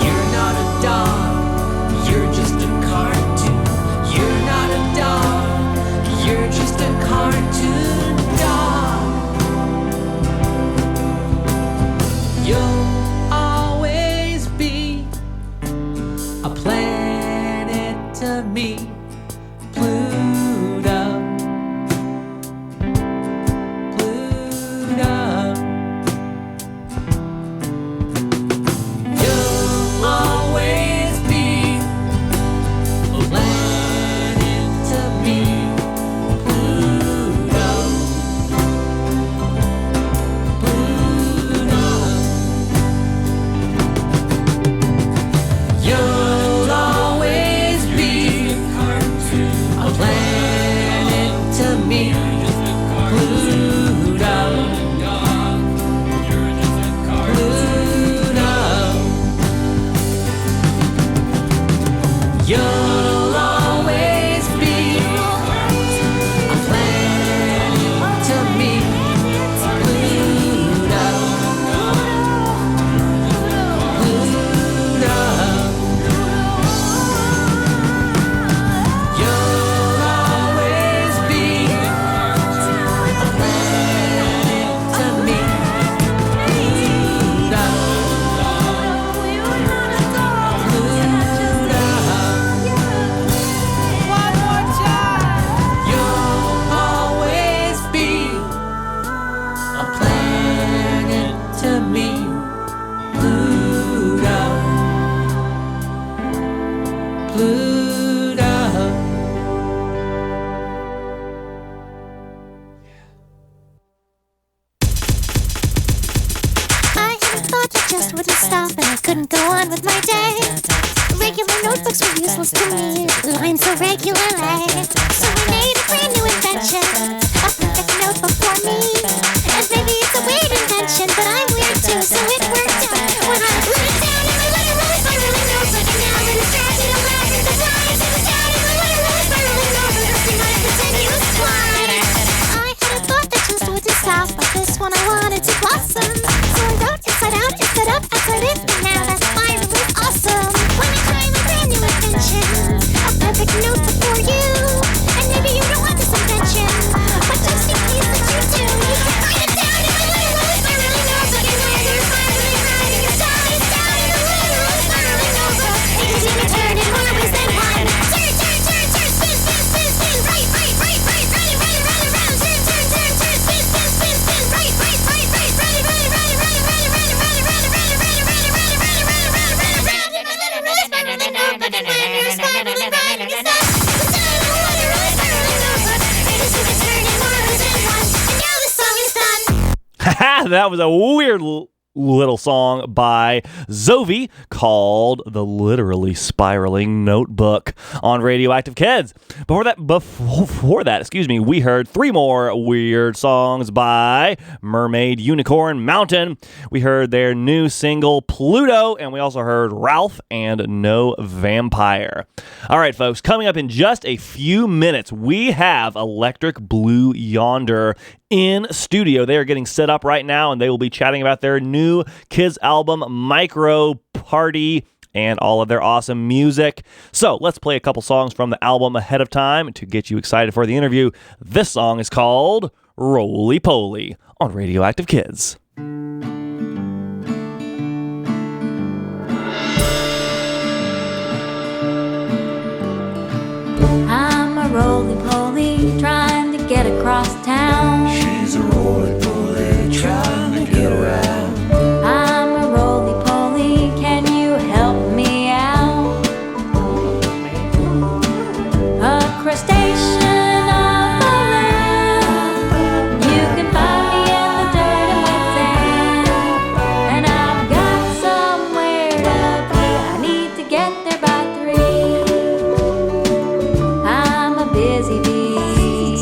You're not a dog, you're just a cartoon. You're not a dog, you're just a cartoon dog. You'll always be a planet to me, Pluto. Pluto. You'll always be a planet to me, Pluto. Pluto. You'll always be a planet to me, Pluto. Pluto. You'll always be a planet to me, Pluto. Pluto. You'll always be wouldn't stop and I couldn't go on with my day. Regular notebooks were useless to me, lines so regularly. So I made a brand new invention, a perfect notebook for me. And maybe it's a weird invention, but I'm weird too, so it worked out. When I let it down and I let it roll, spiraling notebook, and now that it's starting to laugh and to fly, I set it down and I let it roll, spiraling notebook, resting on a continuous flight. I had a thought that just wouldn't stop, but this one I wanted to blossom. So I wrote inside out, instead up, outside in, and now that spiral is awesome. When I try my brand new invention, a perfect notebook for you. And maybe you don't want this invention, but just in case that you do, you can write it down in a literal spiraling notebook, and now you're spiraling right in your size. Down in a literal spiraling notebook, and you're gonna turn in more ways than one. Turn, turn, turn, turn, spin, spin, spin, spin, right, right, right, right, right, right, right, around. Turn, turn, turn, turn, spin, spin, spin, spin, right, right, right, right, right, right, right, right, right, right, right, right, right, right, That was a weird little song by Zovi called The Literally Spiraling Notebook on Radioactive Kids. Before that, we heard three more weird songs by Mermaid Unicorn Mountain. We heard their new single Pluto, and we also heard Ralph and No Vampire. All right, folks, coming up in just a few minutes, we have Electric Blue Yonder in studio. They are getting set up right now, and they will be chatting about their new kids album, Micro Party, and all of their awesome music. So let's play a couple songs from the album ahead of time to get you excited for the interview. This song is called Roly Poly on Radioactive Kids. I'm a roly-poly trying to get across town. She's a roly-poly trying to get around. I'm a roly-poly, can you help me out? A crustacean of the land. You can find me in the dirt and wet sand. And I've got somewhere to be. I need to get there by 3. I'm a busy bee.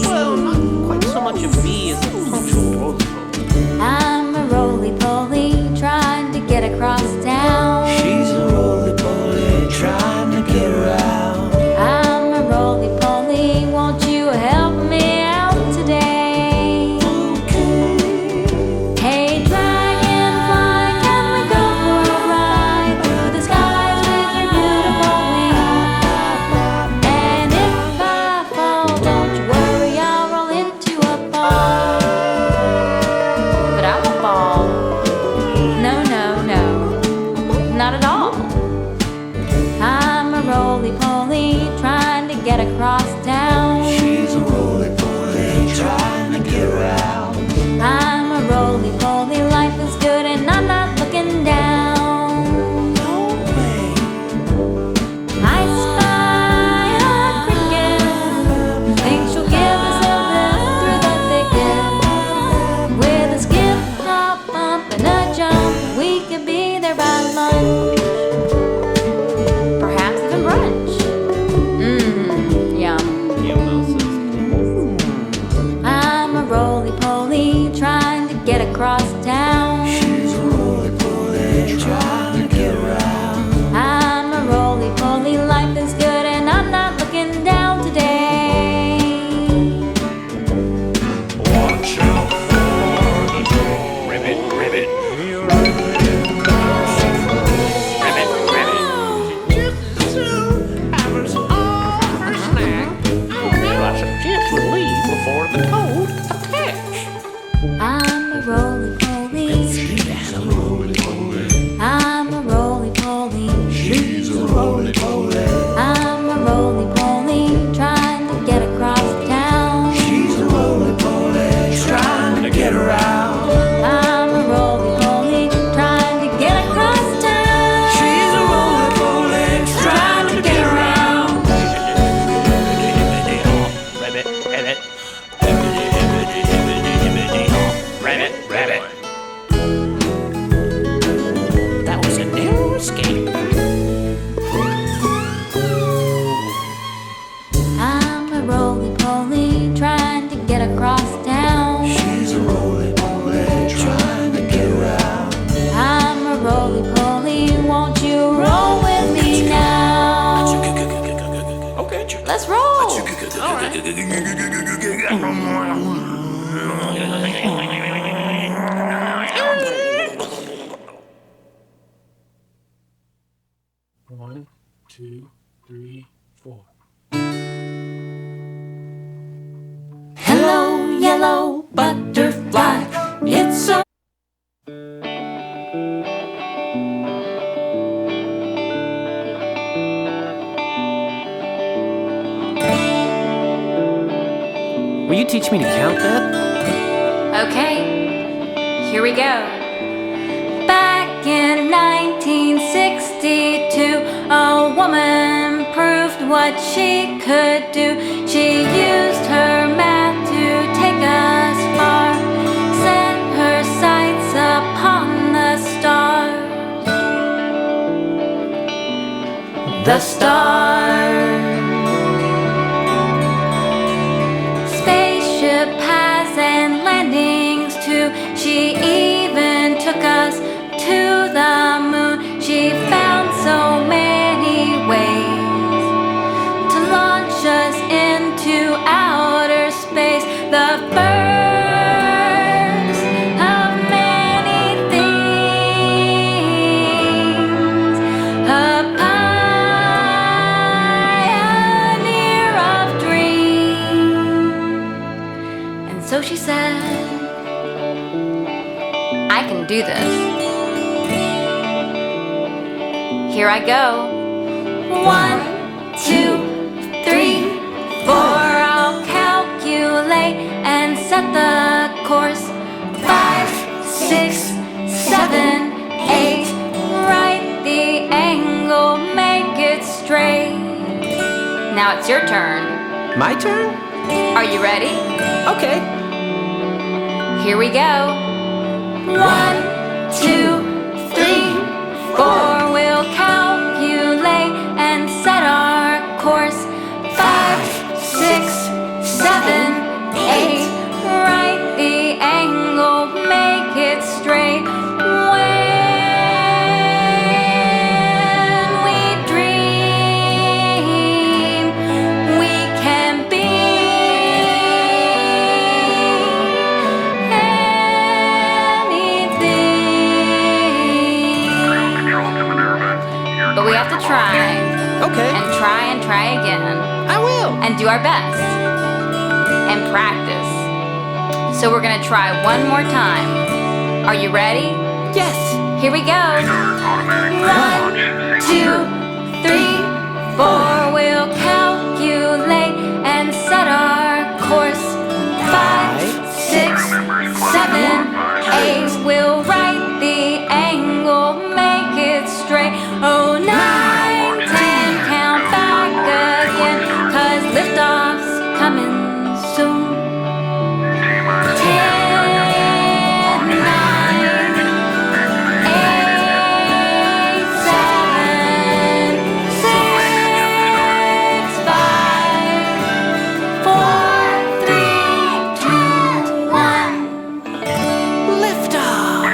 One, two, three, four. Hello, yellow butterfly. It's so. Will you teach me to count, Beth? Okay, here we go. Back in 1962, a woman proved what she could do. She used her math to take us far, set her sights upon the stars. The stars. Spaceship paths and landings too. She even took us to the moon. She found so many ways to launch us into outer space. The first of many things, a pioneer of dreams. And so she said, I can do this. Here I go. 1, 2, 3, 4. I'll calculate and set the course. 5, 6, 7, 8. Right the angle, make it straight. Now it's your turn. My turn? Are you ready? Okay. Here we go. 1, 2, 3, 4. We'll calculate and set our course. 5, 6, 7, 8. Right the angle, make it straight. When we dream, we can be anything. But we have to try. Okay. And try again. I will. And do our best. And practice. So we're gonna try one more time. Are you ready? Yes. Here we go. 1, 2, 3, 4. We'll calculate and set our course. 5, 6, 7, 8. We'll write the angle, make it straight. Oh, 9, 10, count back again, 'cause liftoff's coming soon. 10, 9, 8, 7, 6, 5, 4, 3, 2, 1. Liftoff.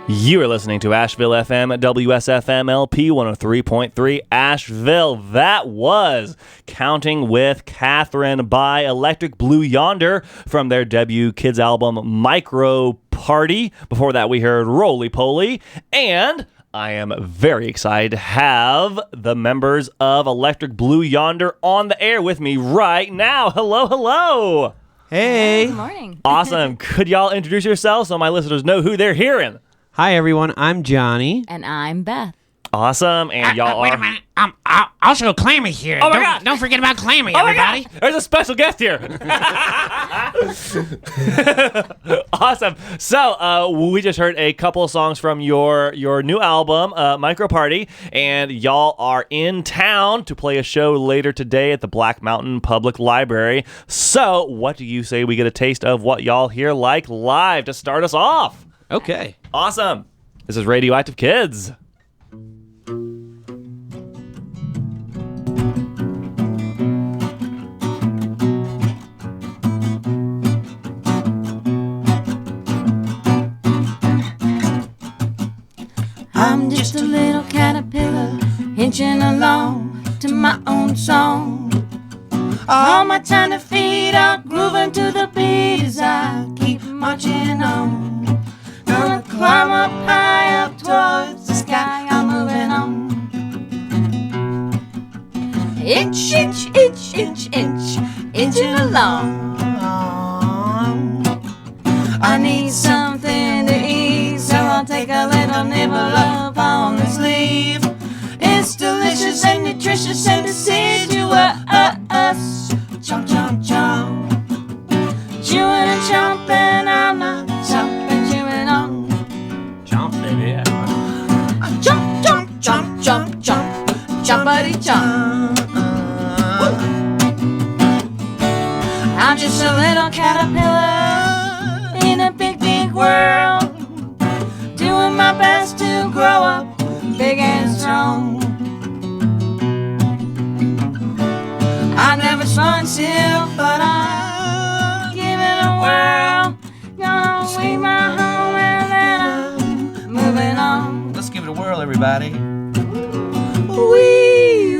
You are listening to Asheville FM at WSFM LP 103.3 Asheville. That was Counting with Catherine by Electric Blue Yonder from their debut kids album Micro Party. Before that, we heard Roly Poly. And I am very excited to have the members of Electric Blue Yonder on the air with me right now. Hello, hello. Hey. Good morning. Awesome. Could y'all introduce yourselves so my listeners know who they're hearing? Hi, everyone. I'm Johnny. And I'm Beth. Awesome. And y'all Wait are... a minute. Also, Clammy here. Oh my God. Don't forget about Clammy, Oh my everybody. God! There's a special guest here. Awesome. So we just heard a couple of songs from your new album, Micro Party, and y'all are in town to play a show later today at the Black Mountain Public Library. So what do you say we get a taste of what y'all hear like live to start us off? Okay. Awesome. This is Radioactive Kids. I'm just a little caterpillar inching along, to my own song. All my tender feet are grooving to the beat as I keep marching on. Gonna climb up high up towards the sky, I'm moving on. Inch, inch, inch, inch, inch, inching along. I need something to eat, so I'll take a little nibble up on this leaf. It's delicious and nutritious and deciduous. Chomp, chomp, chomp. Chewing and chomping, I'm not chomping, chewing on. Chomp, baby. Chomp, chomp, chomp, chomp, chomp. Chompity chomp. I'm just a little caterpillar in a big, big world, doing my best to grow up big and strong. I never spun silk, but I'll give it a whirl. Gonna leave my home and then I'm moving on. Let's give it a whirl, everybody. Wee,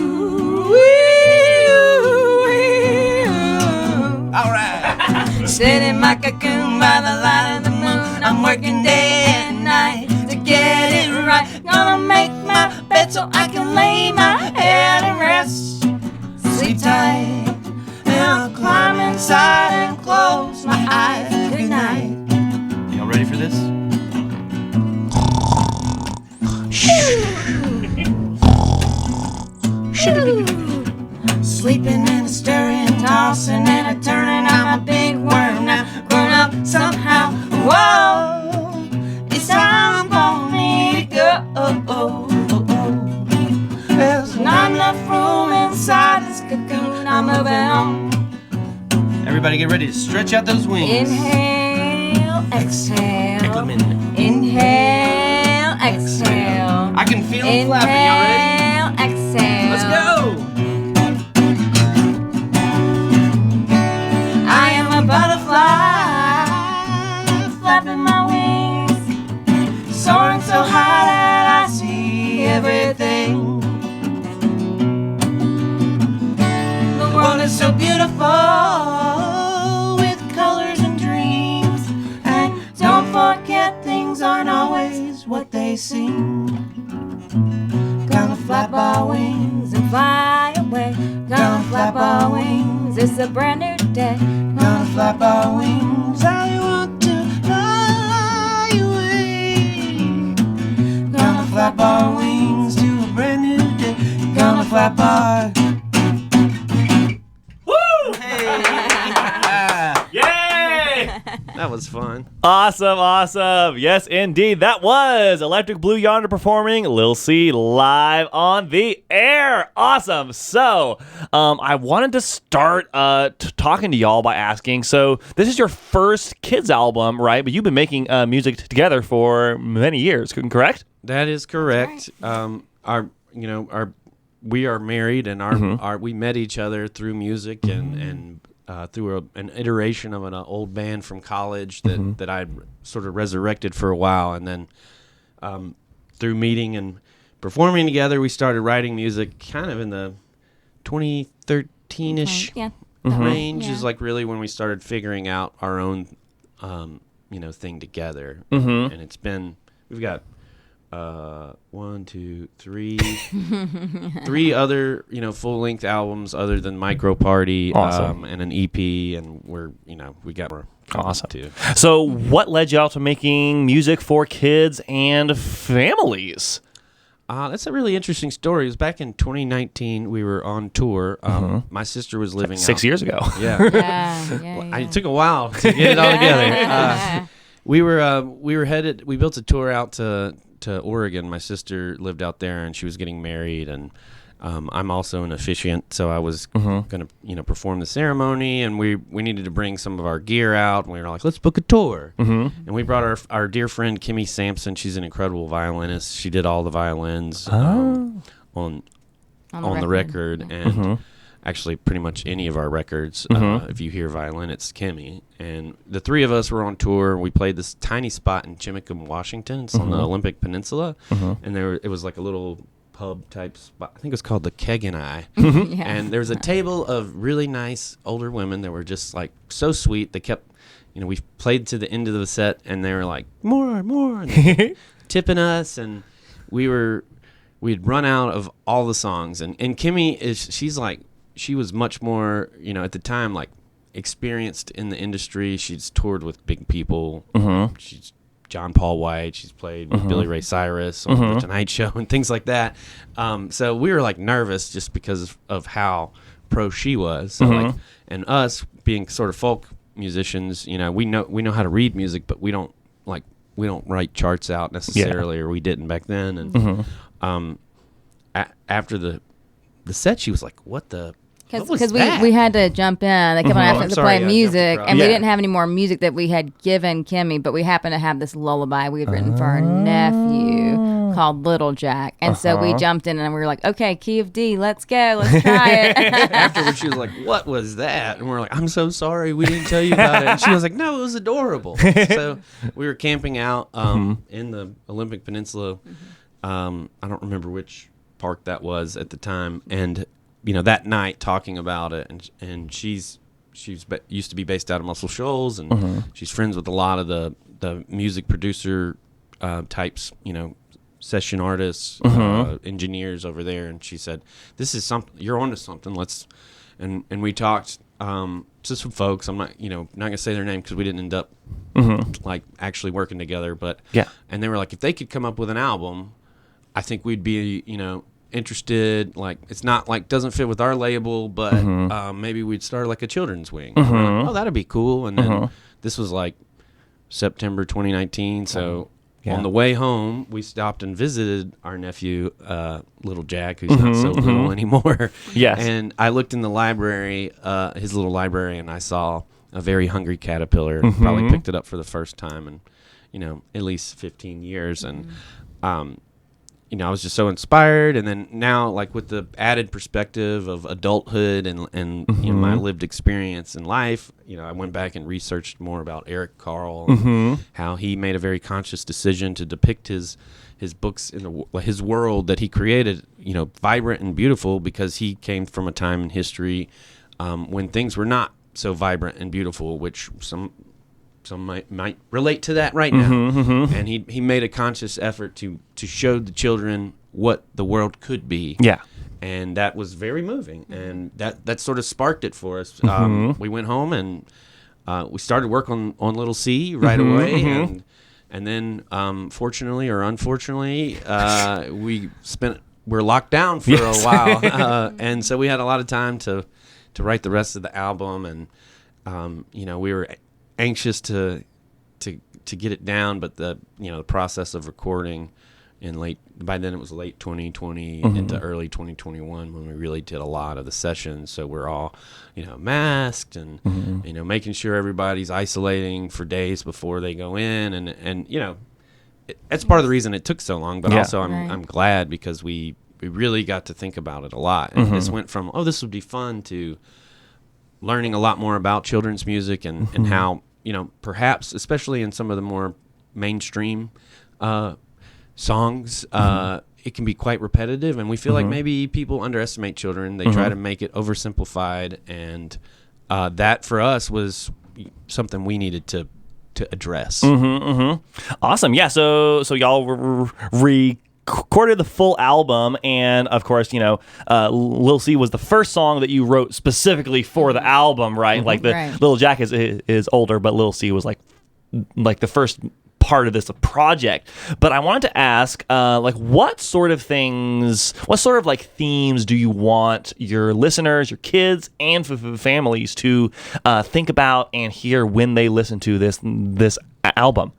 All right. Sit in my cocoon by the light of the moon. I'm working day and night to get it right. Gonna make my bed so I can lay my head and rest. Sleep tight, and I'll climb inside and close my eyes. Good night. Y'all ready for this? Sleeping and a stirring, tossing and a turning. I'm a big worm now, grown up somehow. Whoa, it's time for me to go. There's not enough room inside this cocoon. I'm moving on. Everybody get ready to stretch out those wings. Inhale, exhale. Eckerman. Inhale, exhale. I can feel them flapping. Y'all ready? Inhale, exhale. Let's go. I am a butterfly, flapping my wings, soaring so high that I see everything. The world is so beautiful with colors and dreams, and don't forget things aren't always what they seem. Gonna flap our wings and fly away. Gonna flap our wings, it's a brand new day. Gonna flap our wings, I want to fly away. Gonna flap our wings to a brand new day. Gonna flap our... Woo! Hey! Yay! That was fun. Awesome, awesome. Yes, indeed. That was Electric Blue Yonder performing Lil C live on the air. Awesome. So, I wanted to start talking to y'all by asking, so this is your first kids album, right? But you've been making music together for many years, correct? That is correct. We are married, and we met each other through music and through an iteration of an old band from college that I'd sort of resurrected for a while, and then through meeting and performing together, we started writing music kind of in the 2013-ish range. Is like really when we started figuring out our own thing together, and it's been we've got 1, 2, 3 three other full-length albums other than Micro Party, awesome. And an EP, and we got more awesome too. So what led y'all to making music for kids and families? That's a really interesting story. It was back in 2019. We were on tour. My sister was living 6 years ago. Yeah. It took a while to get it all together. We were headed. We built a tour out to Oregon. My sister lived out there, and she was getting married, and I'm also an officiant, so I was going to perform the ceremony, and we needed to bring some of our gear out, and we were like, let's book a tour. And we brought our dear friend Kimmy Sampson. She's an incredible violinist. She did all the violins on the record, and actually pretty much any of our records. If you hear violin, it's Kimmy. And the three of us were on tour. We played this tiny spot in Chimicum, Washington. It's on the Olympic Peninsula, and it was like a little pub type spot. I think it was called the Keg and I. Yeah. And there was a table of really nice older women that were just like so sweet. They kept, we played to the end of the set, and they were like, more. And they kept tipping us, and we'd run out of all the songs. And Kimmy she was much more, at the time, like, experienced in the industry. She's toured with big people. She's John Paul White. She's played with Billy Ray Cyrus on The Tonight Show and things like that. So we were like nervous just because of how pro she was. So and us being sort of folk musicians, we know how to read music, but we don't write charts out necessarily, or we didn't back then. And after the set, she was like, "What the." Because we had to jump in. They kept on asking us to play music, and we didn't have any more music that we had given Kimmy, but we happened to have this lullaby we had written for our nephew called Little Jack. And so we jumped in, and we were like, okay, key of D, let's go, let's try it. Afterwards, she was like, what was that? And we're like, I'm so sorry, we didn't tell you about it. And she was like, no, it was adorable. So we were camping out in the Olympic Peninsula. I don't remember which park that was at the time, and that night talking about it, and she's used to be based out of Muscle Shoals, and she's friends with a lot of the music producer types, session artists, engineers over there, and she said, "This is something, you're onto something. Let's," and we talked to some folks. I'm not gonna say their name because we didn't end up like actually working together, but and they were like, if they could come up with an album, I think we'd be interested. Like, it's not like doesn't fit with our label, but maybe we'd start like a children's wing. And we're like, oh, that'd be cool. And then this was like September 2019, so on the way home we stopped and visited our nephew, little Jack, who's not so little anymore. And I looked in the library, his little library, and I saw A Very Hungry Caterpillar. Probably picked it up for the first time in at least 15 years. And I was just so inspired, and then now, like, with the added perspective of adulthood and my lived experience in life, I went back and researched more about Eric Carle, and how he made a very conscious decision to depict his books in his world that he created, vibrant and beautiful, because he came from a time in history when things were not so vibrant and beautiful, which some might relate to that right now. And he made a conscious effort to show the children what the world could be. And that was very moving, and that sort of sparked it for us. We went home, and we started work on Little C right away. And then fortunately or unfortunately, we're locked down for a while. And so we had a lot of time to write the rest of the album, and we were anxious to get it down, but the process of recording by then it was late 2020 into early 2021 when we really did a lot of the sessions. So we're all masked and making sure everybody's isolating for days before they go in, and that's part of the reason it took so long. But also I'm glad, because we really got to think about it a lot, and this went from this would be fun to learning a lot more about children's music and how perhaps, especially in some of the more mainstream songs, it can be quite repetitive, and we feel like maybe people underestimate children. They try to make it oversimplified, and that for us was something we needed to address. Awesome. Yeah. So y'all recorded the full album, and of course, Lil C was the first song that you wrote specifically for the album, right? Like Little Jack is older, but Lil C was like the first part of this project. But I wanted to ask, what sort of themes do you want your listeners, your kids, and families to think about and hear when they listen to this album?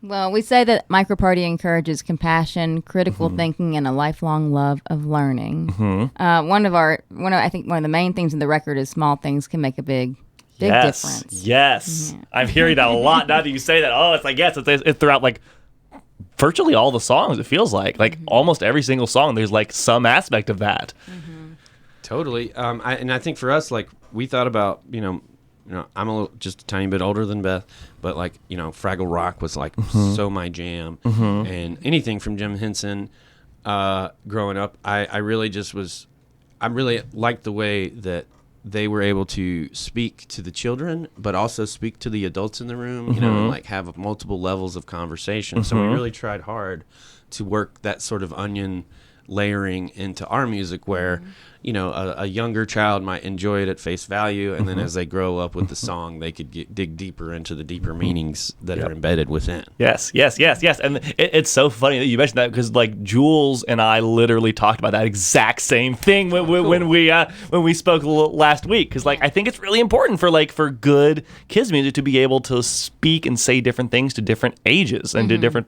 Well, we say that Microparty encourages compassion, critical thinking, and a lifelong love of learning. One of the main themes in the record is small things can make a big difference. Yes. I'm hearing that a lot now that you say that. Oh, it's like, yes, it's throughout like virtually all the songs. It feels like almost every single song, there's like some aspect of that. Totally. I think for us, like, we thought about, I'm just a tiny bit older than Beth, but Fraggle Rock was so my jam, and anything from Jim Henson, growing up. I really just was. I really liked the way that they were able to speak to the children, but also speak to the adults in the room. You know, and like have multiple levels of conversation. So we really tried hard to work that sort of onion layering into our music, where you know a younger child might enjoy it at face value, and then as they grow up with the song, they could dig deeper into the deeper meanings that are embedded within. Yes. And it's so funny that you mentioned that, because like Jules and I literally talked about that exact same thing when we spoke last week. Because like I think it's really important for good kids music to be able to speak and say different things to different ages and to different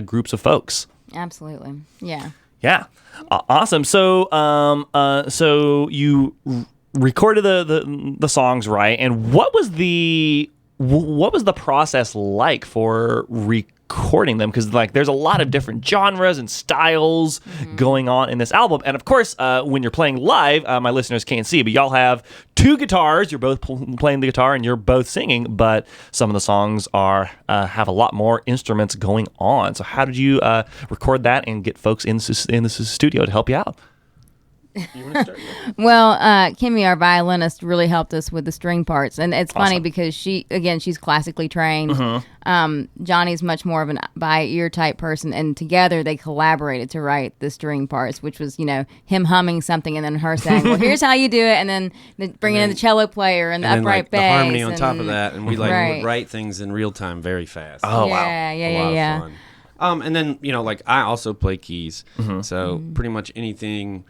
groups of folks. Absolutely. Yeah. Yeah. Awesome. So you recorded the songs, right? And what was the process like for recording them? Because like there's a lot of different genres and styles going on in this album. And of course, when you're playing live, my listeners can't see, but y'all have two guitars. You're both playing the guitar and you're both singing, but some of the songs have a lot more instruments going on. So how did you record that and get folks in the studio to help you out? You want to start? Well, Kimmy, our violinist, really helped us with the string parts, and it's funny because she's classically trained. Johnny's much more of an by ear type person, and together they collaborated to write the string parts, which was him humming something and then her saying, "Well, here's how you do it," and then bringing in the cello player and the upright bass, the harmony on top of that, and we would write things in real time very fast. Oh wow! Yeah. Fun. And then like I also play keys, so pretty much anything.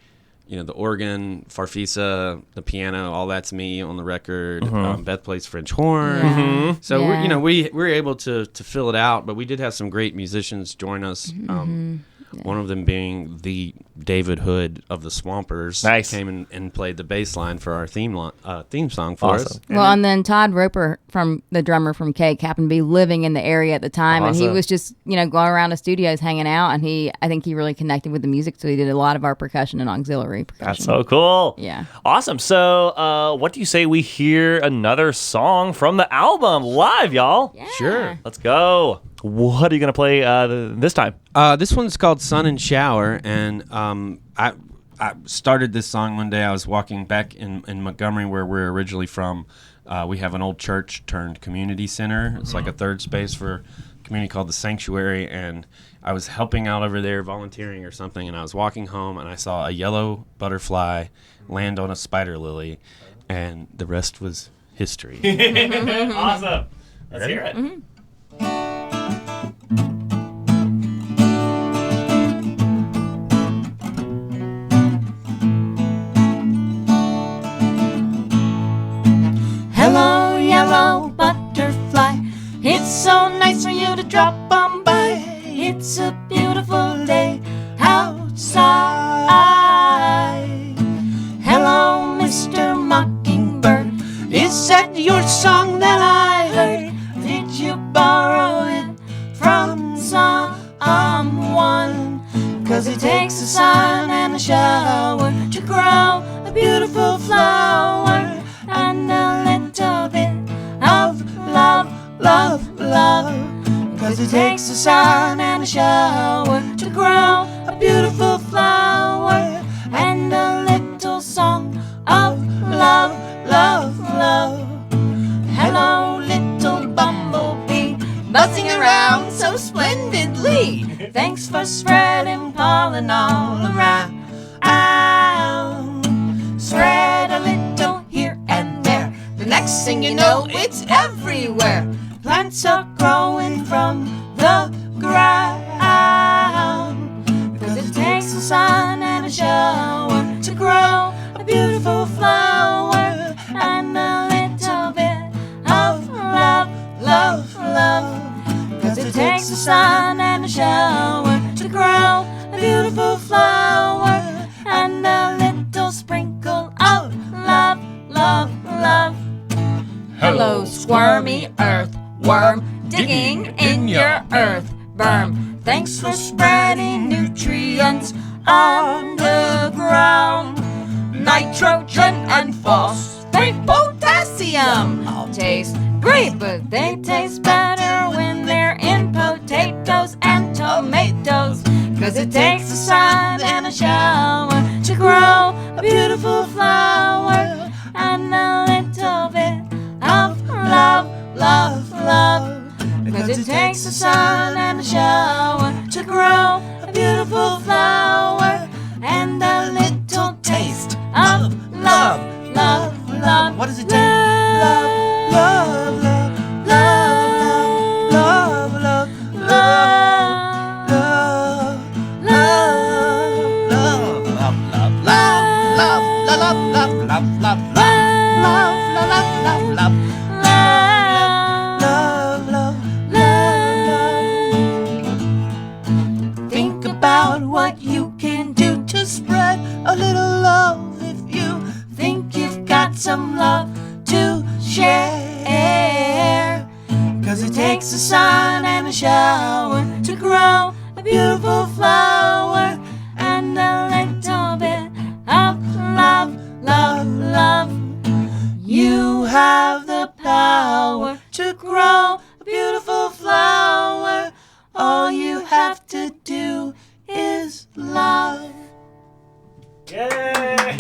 The organ, farfisa, the piano, all that's me on the record. Beth plays French horn. So we're able to fill it out, but we did have some great musicians join us. One of them being the David Hood of the Swampers. Nice. Came and played the bass line for our theme song for us. Well, and then Todd Roper, from the drummer from Cake, happened to be living in the area at the time, and he was just going around the studios hanging out, and I think he really connected with the music, so he did a lot of our percussion and auxiliary percussion. That's so cool. Yeah. Awesome. So what do you say we hear another song from the album live, y'all? Yeah. Sure. Let's go. What are you going to play this time? This one's called Sun and Shower, and I started this song one day. I was walking back in Montgomery, where we're originally from. We have an old church turned community center. It's like a third space for a community called the Sanctuary, and I was helping out over there, volunteering or something, and I was walking home, and I saw a yellow butterfly land on a spider lily, and the rest was history. Awesome. Let's hear it. Hello, yellow butterfly. It's so nice for you to drop on by. It's a beautiful day outside. Hello, Mr. Mockingbird. Is that your song that I heard? Did you borrow it from someone? 'Cause it takes a sun and a shower to grow a beautiful flower. And a little bit of love, love, love. 'Cause it takes a sun and a shower to grow a beautiful flower. And a little song of love, love, love. Hello, little bumblebee, buzzing around so splendidly. Thanks for spreading pollen all around. Spread a little here and there. The next thing you know, it's everywhere. Plants are growing from the ground. Because it takes a sun and a shower to grow a beautiful flower. And a little bit of love, love, love. Because it takes a sun and a shower to grow a beautiful flower. And a little sprinkle of love, love, love. Hello, squirmy earthworm, digging in your earth berm. Thanks for spreading nutrients on the ground. Nitrogen and phosphate, potassium all taste great, but they taste better when they're in potatoes and tomatoes. 'Cause it takes a sun and a shower to grow a beautiful flower, and a little bit of love, love, love. Because it takes a sun and a shower to grow a beautiful flower, and a little taste of love, love, love. What does it take? Love, love, love, love, love, Think about what you can do to spread a little love if you think you've got some love to share. 'Cause it takes a sun and a shower to grow a beautiful flower, and a little bit of love, love, love. You have the power to grow a beautiful flower. All you have to do is love. Yay!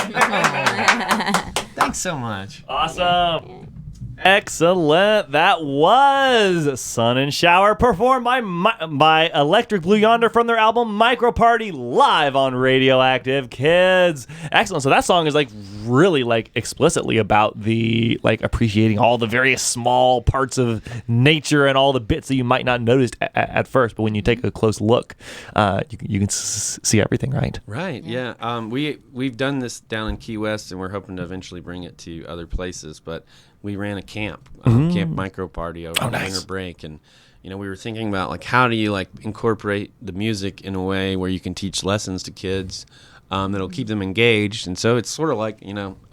Thanks so much. Awesome. Excellent. That was Sun and Shower, performed by Electric Blue Yonder from their album Micro Party, live on Radioactive Kids. Excellent. So that song is like really like explicitly about the like appreciating all the various small parts of nature and all the bits that you might not notice at first, but when you take a close look, you can see everything, right? Right. Yeah. We've done this down in Key West, and we're hoping to eventually bring it to other places, but we ran a camp, Camp Micro Party over the winter break, and we were thinking about like how do you like incorporate the music in a way where you can teach lessons to kids that'll keep them engaged, and so it's sort of like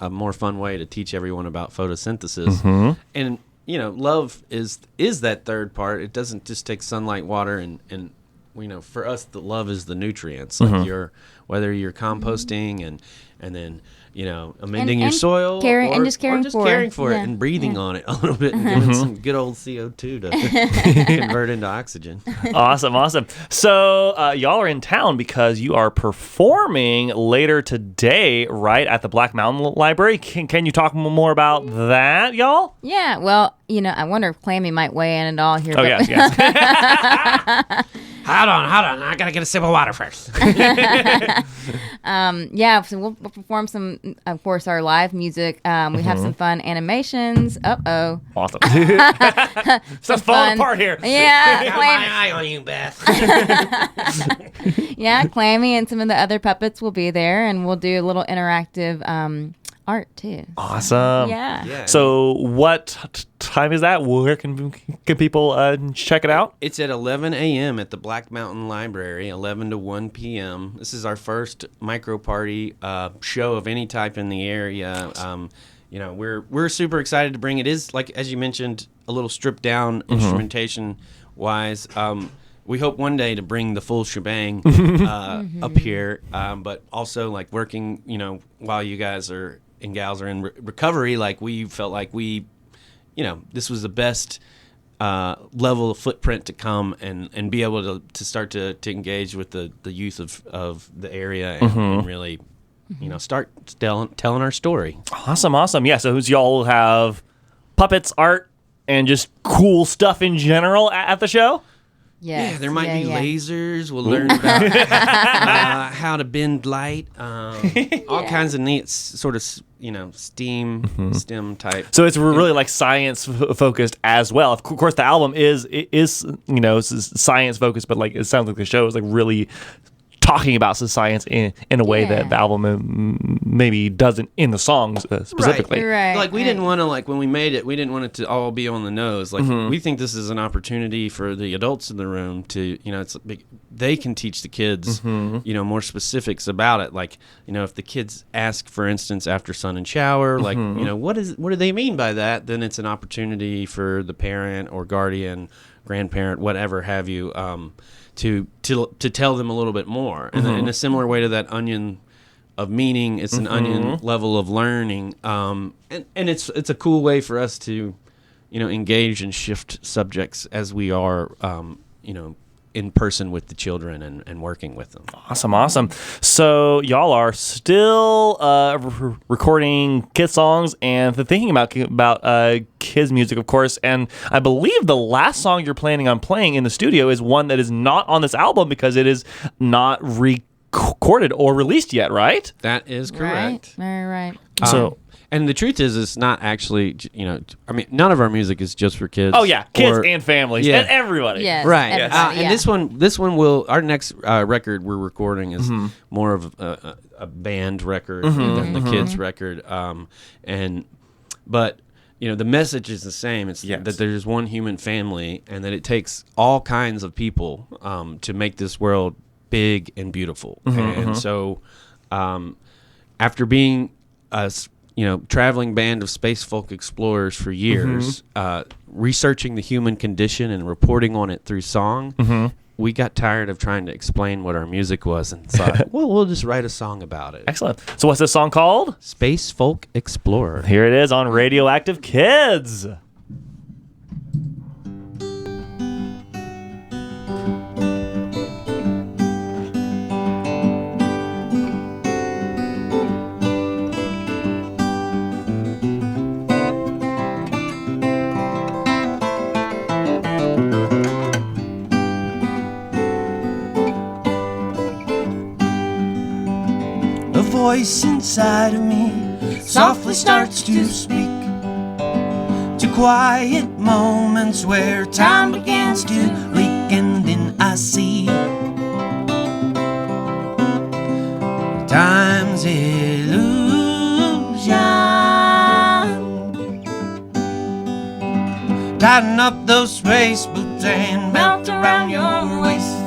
a more fun way to teach everyone about photosynthesis, and love is that third part. It doesn't just take sunlight, water, and for us the love is the nutrients, like whether you're composting and then amending your soil, and just caring for it and breathing on it a little bit and giving some good old CO2 to convert into oxygen. Awesome. So y'all are in town because you are performing later today, right, at the Black Mountain Library. Can you talk more about that, y'all? Yeah, well, I wonder if Clammy might weigh in at all here. Oh, yes. Hold on. I gotta get a sip of water first. So we'll perform some, of course, our live music. We have some fun animations. Uh-oh. Awesome. Stuff's falling apart here. Yeah. Got my eye on you, Beth. Yeah, Clammy and some of the other puppets will be there, and we'll do a little interactive art too. Awesome. Yeah. So what time is that? Where can people check it out? It's at 11 a.m. at the Black Mountain Library, 11 to 1 p.m. This is our first micro party show of any type in the area. We're super excited to bring it. Is like, as you mentioned, a little stripped down instrumentation wise. We hope one day to bring the full shebang up here, but also like working, while you guys are and gals are in recovery, like we felt like this was the best level of footprint to come and be able to start to engage with the youth of the area and really, start telling our story. Awesome. Yeah, so y'all have puppets, art, and just cool stuff in general at the show? Yes. Yeah, there might be lasers. We'll learn about how to bend light. All kinds of neat sort of, STEM type. So it's really like science focused as well. Of course, the album is science focused, but like it sounds like the show is like really talking about science in a way that the album maybe doesn't in the songs specifically. Right. Like we didn't want to, like when we made it, we didn't want it to all be on the nose. Like we think this is an opportunity for the adults in the room to, they can teach the kids, more specifics about it. Like, if the kids ask, for instance, after sun and shower, like, what do they mean by that? Then it's an opportunity for the parent or guardian, grandparent, whatever have you, to tell them a little bit more. And in a similar way to that onion of meaning, it's an onion level of learning. And it's a cool way for us to, engage and shift subjects as we are, in person with the children and working with them. Awesome. So y'all are still recording kids songs and thinking about kids music, of course. And I believe the last song you're planning on playing in the studio is one that is not on this album because it is not recorded or released yet, right? That is correct. Right. So. And the truth is, it's not actually, I mean, none of our music is just for kids. Oh, yeah. Kids and families and everybody. Yes, right. everybody, And this one will, our next record we're recording is more of a band record than the kids record. But the message is the same. It's that there's one human family and that it takes all kinds of people to make this world big and beautiful. And so after being traveling band of space folk explorers for years, researching the human condition and reporting on it through song, we got tired of trying to explain what our music was and thought, well, we'll just write a song about it. Excellent. So what's this song called? Space Folk Explorer. Here it is on Radioactive Kids. Voice inside of me softly starts to speak to quiet moments where time begins to leak, and then I see time's illusion. Tighten up those space boots and belt around your waist.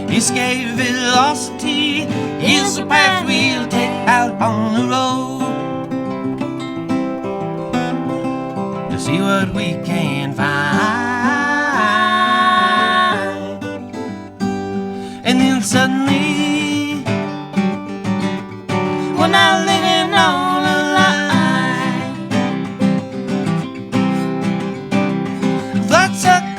Escape velocity is the path we'll take out on the road to see what we can find. And then suddenly we're not living on a line. Flight circle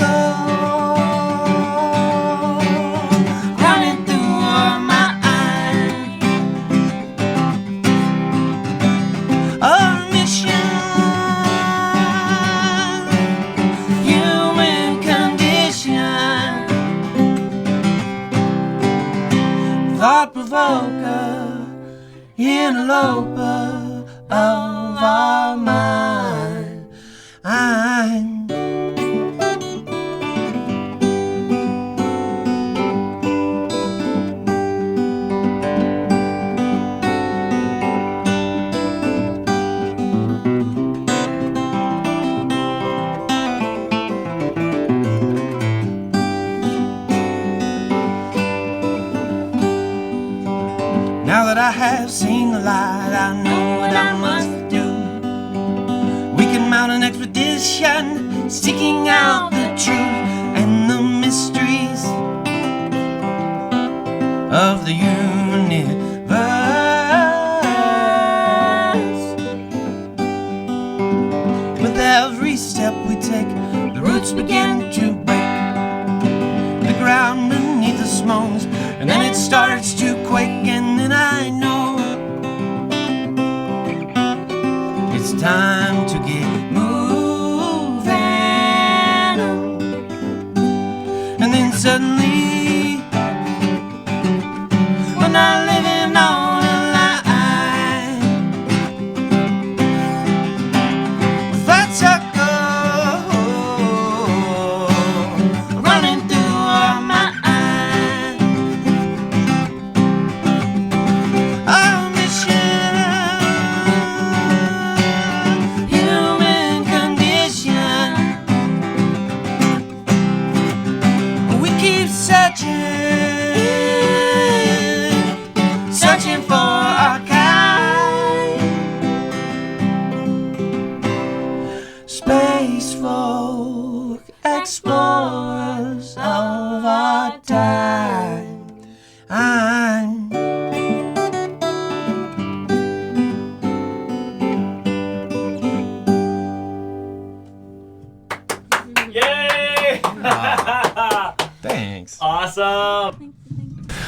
thought-provoker, interloper of our mind. Now that I have seen the light, I know what I must do. We can mount an expedition, seeking out the truth and the mysteries of the universe. With every step we take, the roots begin to break. The ground beneath us moans, and then it starts to quake, and then I know it's time to get moving. And then suddenly we're not living on a line. With that circle running through our mind. Our mission, human condition. We keep searching.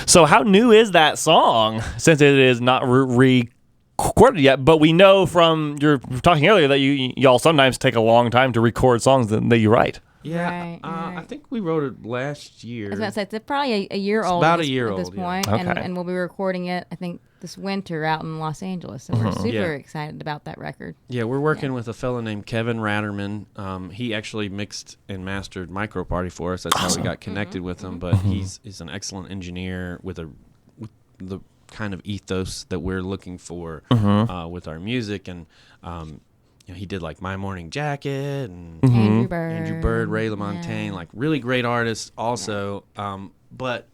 So how new is that song, since it is not recorded yet? But we know from your talking earlier that y'all sometimes take a long time to record songs that you write. Yeah, I think we wrote it last year. I was going to say, it's probably a year old. About a year at this old, point, yeah. Okay. and we'll be recording it, I think, this winter out in Los Angeles. So we're super Yeah. excited about that record. Yeah, we're working with a fellow named Kevin Ratterman. He actually mixed and mastered Micro Party for us. That's how we got connected with him. But he's an excellent engineer with the kind of ethos that we're looking for with our music. And he did like My Morning Jacket and Andrew Bird, Ray LaMontagne, like really great artists also. But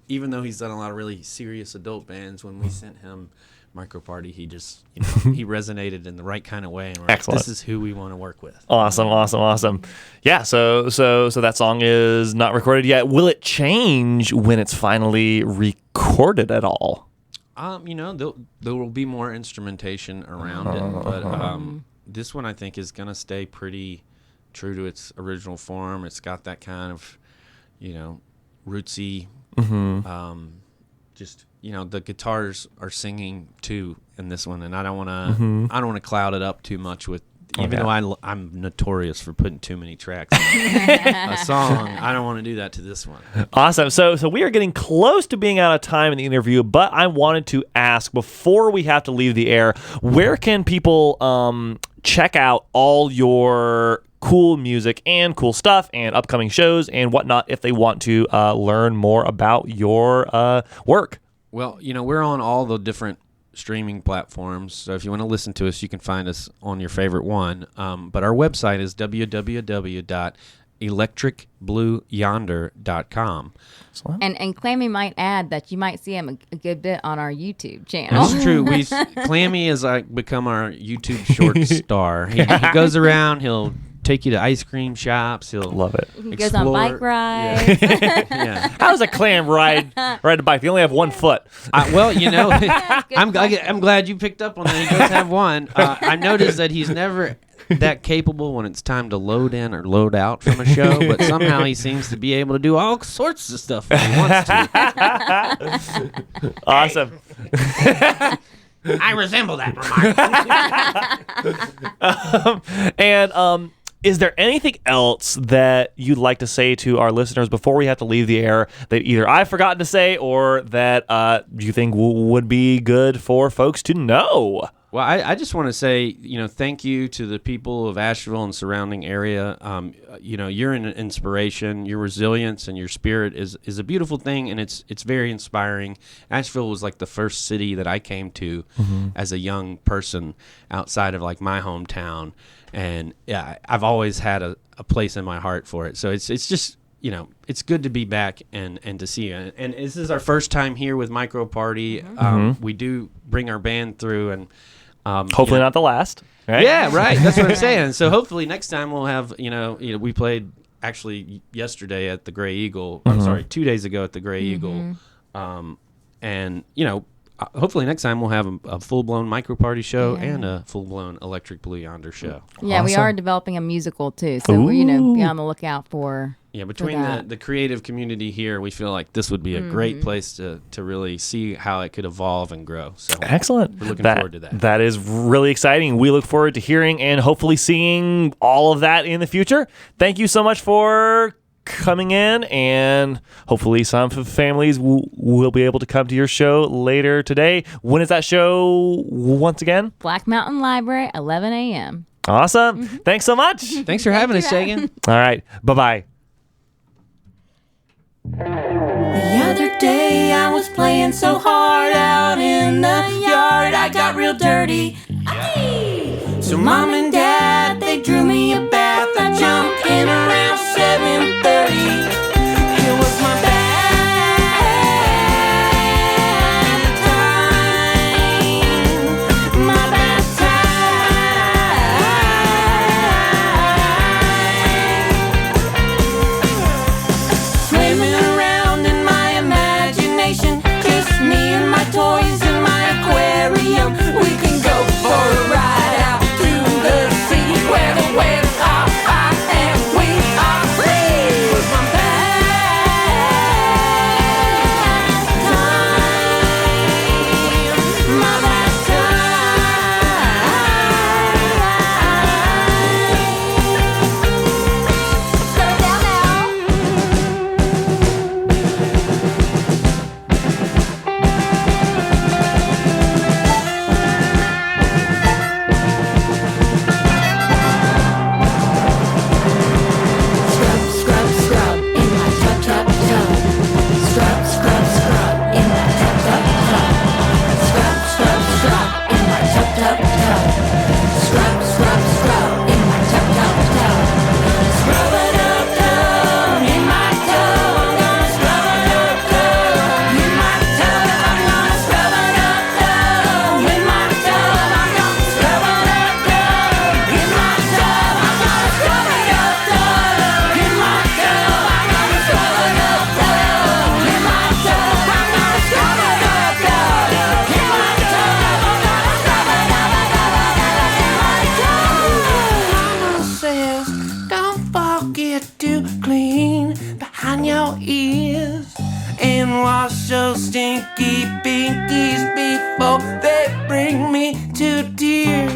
even though he's done a lot of really serious adult bands, when we sent him Micro Party, he just he resonated in the right kind of way, and we're like, this is who we want to work with. Awesome. Yeah, so that song is not recorded yet. Will it change when it's finally recorded at all? There will be more instrumentation around it, but this one I think is gonna stay pretty true to its original form. It's got that kind of, rootsy. Just the guitars are singing too in this one, and I don't want to cloud it up too much with. Even though I'm notorious for putting too many tracks in a song, I don't want to do that to this one. Awesome. So we are getting close to being out of time in the interview, but I wanted to ask, before we have to leave the air, where can people check out all your cool music and cool stuff and upcoming shows and whatnot if they want to learn more about your work? Well, we're on all the different streaming platforms, so if you want to listen to us, you can find us on your favorite one. But our website is www.electricblueyonder.com. And Clammy might add that you might see him a good bit on our YouTube channel. That's true. Clammy has become our YouTube short star. He goes around, he'll take you to ice cream shops. He'll love it. He goes on bike rides. Yeah. How does a clam ride a bike? They only have 1 foot. I'm glad you picked up on that. He does have one. I noticed that he's never that capable when it's time to load in or load out from a show, but somehow he seems to be able to do all sorts of stuff when he wants to. Awesome. I resemble that remark. Is there anything else that you'd like to say to our listeners before we have to leave the air that either I've forgotten to say or that you think would be good for folks to know? Well, I just want to say, thank you to the people of Asheville and surrounding area. You're an inspiration. Your resilience and your spirit is a beautiful thing, and it's very inspiring. Asheville was like the first city that I came to as a young person outside of like my hometown, and yeah, I've always had a place in my heart for it. So it's just it's good to be back and to see you. And this is our first time here with Micro Party. We do bring our band through and. Hopefully not the last. Right? Yeah, right. That's what I'm saying. So hopefully next time we'll have, we played actually yesterday at the Gray Eagle. I'm sorry, 2 days ago at the Gray Eagle. And, hopefully next time we'll have a full-blown Micro Party show and a full-blown Electric Blue Yonder show. Yeah, we are developing a musical too. So we're, be on the lookout for. Yeah, between the creative community here, we feel like this would be a great place to really see how it could evolve and grow. So excellent. We're looking forward to that. That is really exciting. We look forward to hearing and hopefully seeing all of that in the future. Thank you so much for coming in, and hopefully some families will be able to come to your show later today. When is that show once again? Black Mountain Library, 11 a.m. Awesome. Thanks so much. Thanks for having us, Sagan. All right. Bye-bye. The other day I was playing so hard out in the yard, I got real dirty. So mom and dad, they drew me a bath. I jumped in around 7:30. It was my bad time, my bad time. Swimming around in my imagination, just me and my toys in my aquarium. We can go for a ride out to the sea where the waves are high and we are me to tears.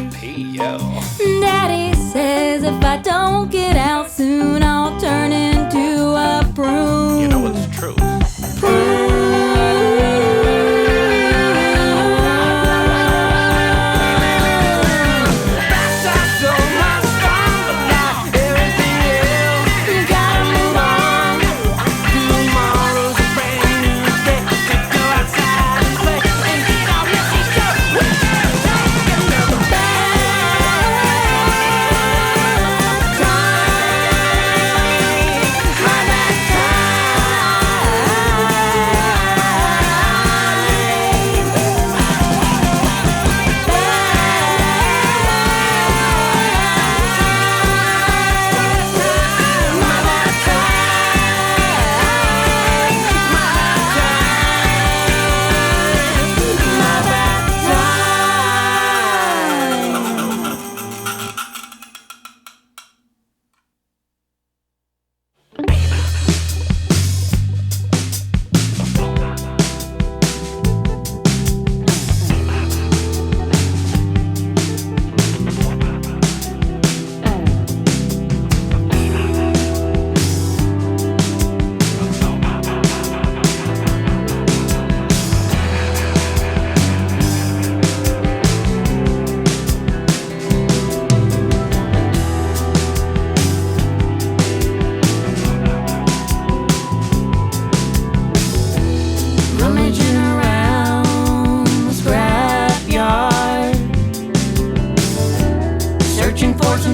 Daddy says if I don't get out soon, I'll turn into a prune. You know it's true.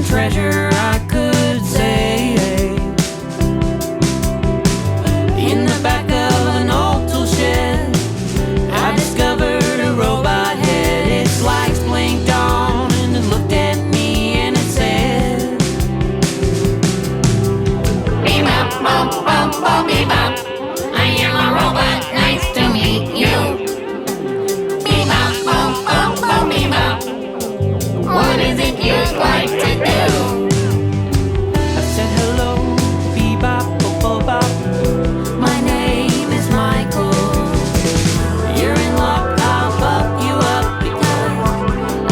Treasure I could save in the back of an old tool shed. I discovered a robot head. Its lights blinked on and it looked at me and it said, Bebop, bop, bop, bop, bebop. I am a robot, nice to meet you. Bebop, bop, bop, bop, bebop. What is it you'd like to do? I said hello, bebop, bop, bop. My name is Michael. You're in luck, I'll buck you up because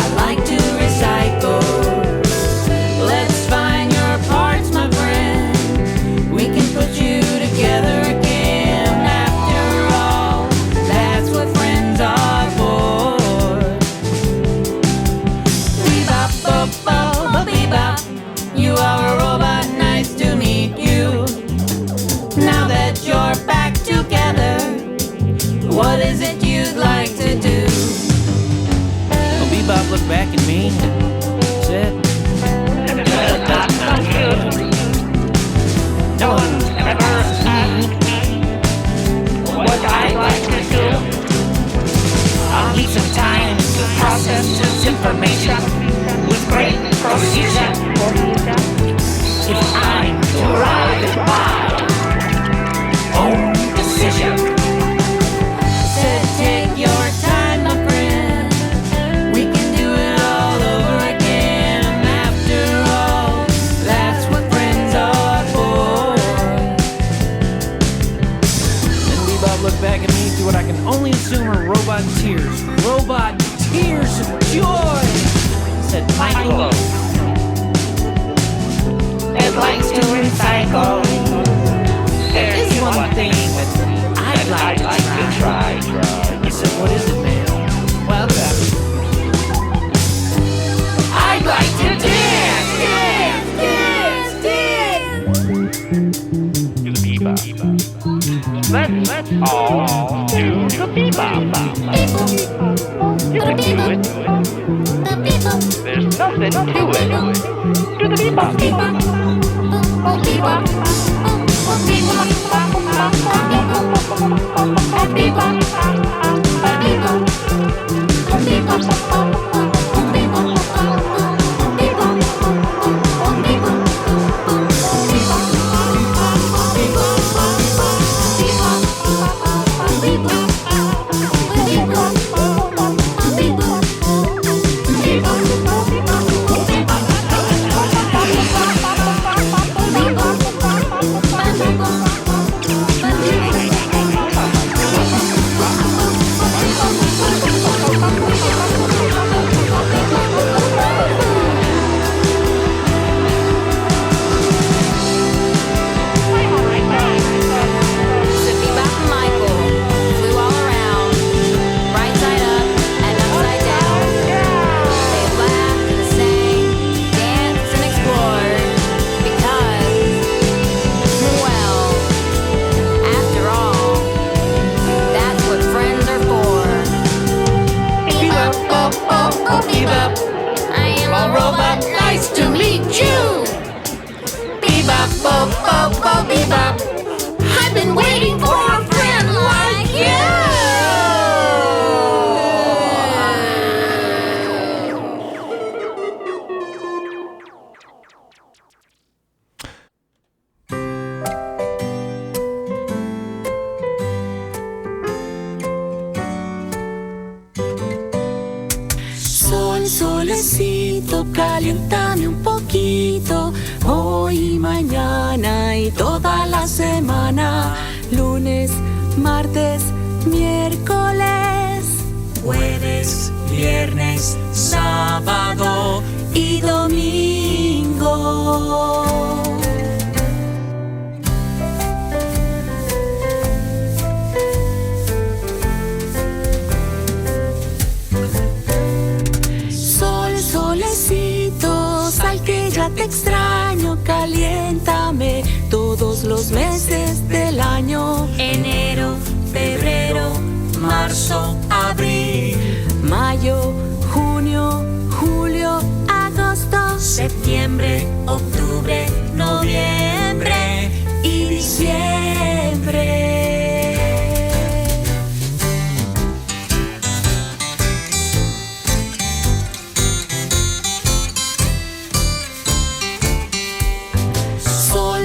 I like to recycle. Let's find your parts, my friend. We can put you together again. After all, that's what friends are for. Bebop, bop, bop, bebop. You are a robot, nice to meet you. Now that you're back together, what is it you'd like to do? Well, Bebop looked back at me and said, no one's ever asked me what I'd like to do. I'll need some time to process this information with great precision. If I'm to arrive at my own decision. Said take your time, my friend. We can do it all over again. And after all, that's what friends are for. Then Bebop looked back at me through what I can only assume are robot tears. Robot tears of joy. He said, Michael, it likes to recycle. There's one thing that I'd like to try. He said, what is it, man? Well, I'd like to dance. Do the bebop. Let's all do the bebop. You can do it. There's nothing to it. Do the bebop. bebop. I've been waiting for a friend like you. Solecito, caliéntame un poquito, hoy y mañana y toda la semana, lunes, martes, miércoles, jueves, viernes, sábado y domingo. Solecito, sal que ya te extraño, caliéntame todos los meses del año. Enero, febrero, marzo, abril, mayo, junio, julio, agosto, septiembre, octubre, noviembre y diciembre.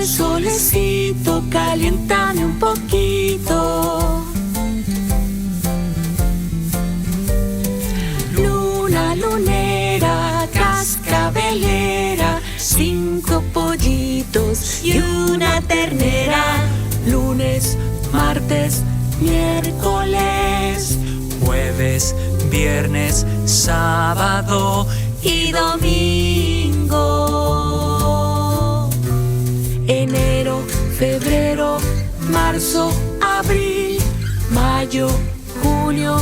Solecito, caliéntame un poquito. Luna, lunera, cascabelera, 5 pollitos y una ternera. Lunes, martes, miércoles, jueves, viernes, sábado y domingo. Enero, febrero, marzo, abril, mayo, junio,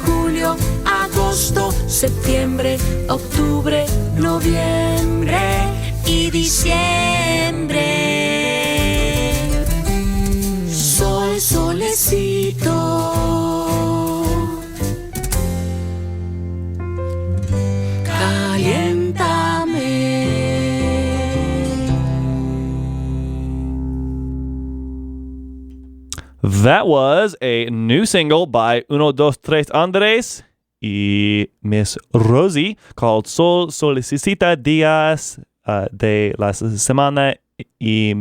julio, agosto, septiembre, octubre, noviembre y diciembre. Sol, solecito. That was a new single by Uno, Dos, Tres Andres y Miss Rosie called Sol Solicita Días de la Semana y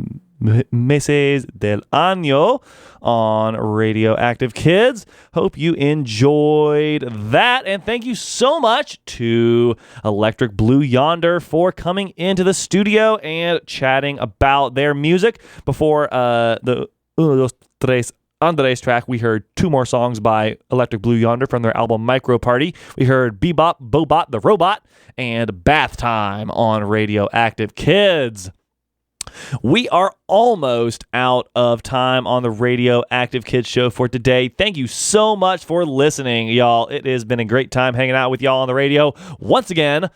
Meses del Año on Radioactive Kids. Hope you enjoyed that, and thank you so much to Electric Blue Yonder for coming into the studio and chatting about their music. Before the Uno, Dos, Tres Andres track, we heard 2 more songs by Electric Blue Yonder from their album Micro Party. We heard Bebop, Bobot the Robot, and Bath Time on Radioactive Kids. We are almost out of time on the Radioactive Kids show for today. Thank you so much for listening, y'all. It has been a great time hanging out with y'all on the radio once again.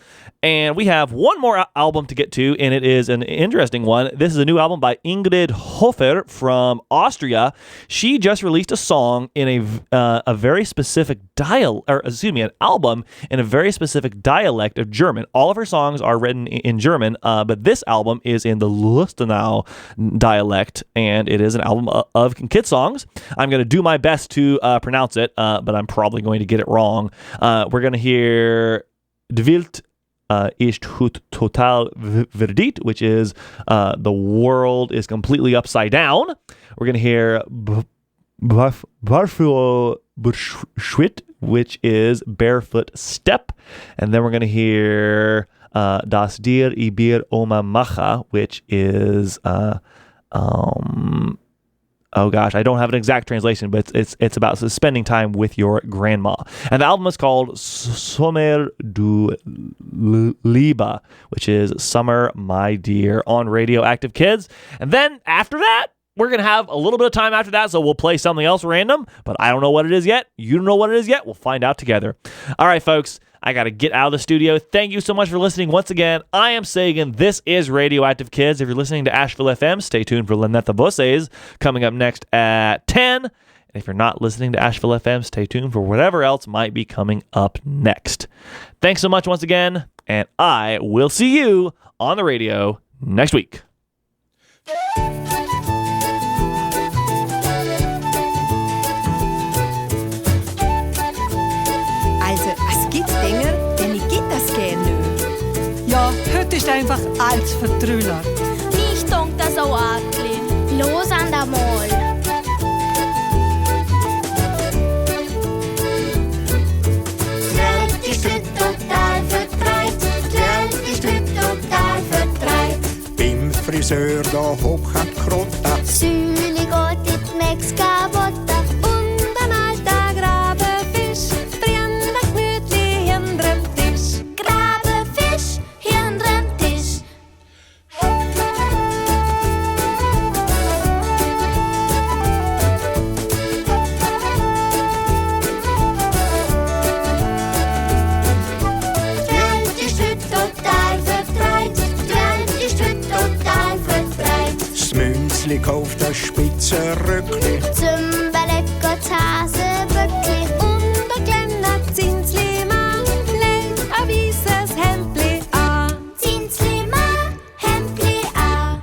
And we have one more album to get to, and it is an interesting one. This is a new album by Ingrid Hofer from Austria. She just released a song in a very specific an album in a very specific dialect of German. All of her songs are written in German, but this album is in the Lustenau dialect, and it is an album of kid songs. I'm going to do my best to pronounce it, but I'm probably going to get it wrong. We're going to hear De Wilt ist hut total verdit, which is the world is completely upside down. We're going to hear Barfuo Schritt, which is barefoot step. And then we're going to hear Das dir ibir oma macha, which is oh gosh, I don't have an exact translation, but it's about spending time with your grandma. And the album is called Sommer du Liebe, which is Summer, My Dear, on Radioactive Kids. And then after that, we're going to have a little bit of time after that, so we'll play something else random, but I don't know what it is yet. You don't know what it is yet. We'll find out together. All right, folks. I got to get out of the studio. Thank you so much for listening once again. I am Sagan. This is Radioactive Kids. If you're listening to Asheville FM, stay tuned for Lenetta Voces coming up next at 10. And if you're not listening to Asheville FM, stay tuned for whatever else might be coming up next. Thanks so much once again, and I will see you on the radio next week. heute ist einfach alles vertrüllert. Mich dunkt das auch arglich. Los an der Mall. Die Welt ist heute total verdreht. Die Welt ist heute total verdreht. Beim Friseur da hoch an die Krotte. Süli geht in die Mexikabotte. Und ein alter Grabefisch brennt gemütlich hinterm Tisch. Grabefisch hinterm Tisch. Die Welt ist heute total verdreht. Die Welt ist heute total verdreht. Das Münzli kauft ein Spitzenröckli. Zümbele geht Haseböckli. Und ein kleiner Zinsli-Mann legt ein weißes Hemdli an. Zinsli ma, Hemdli a.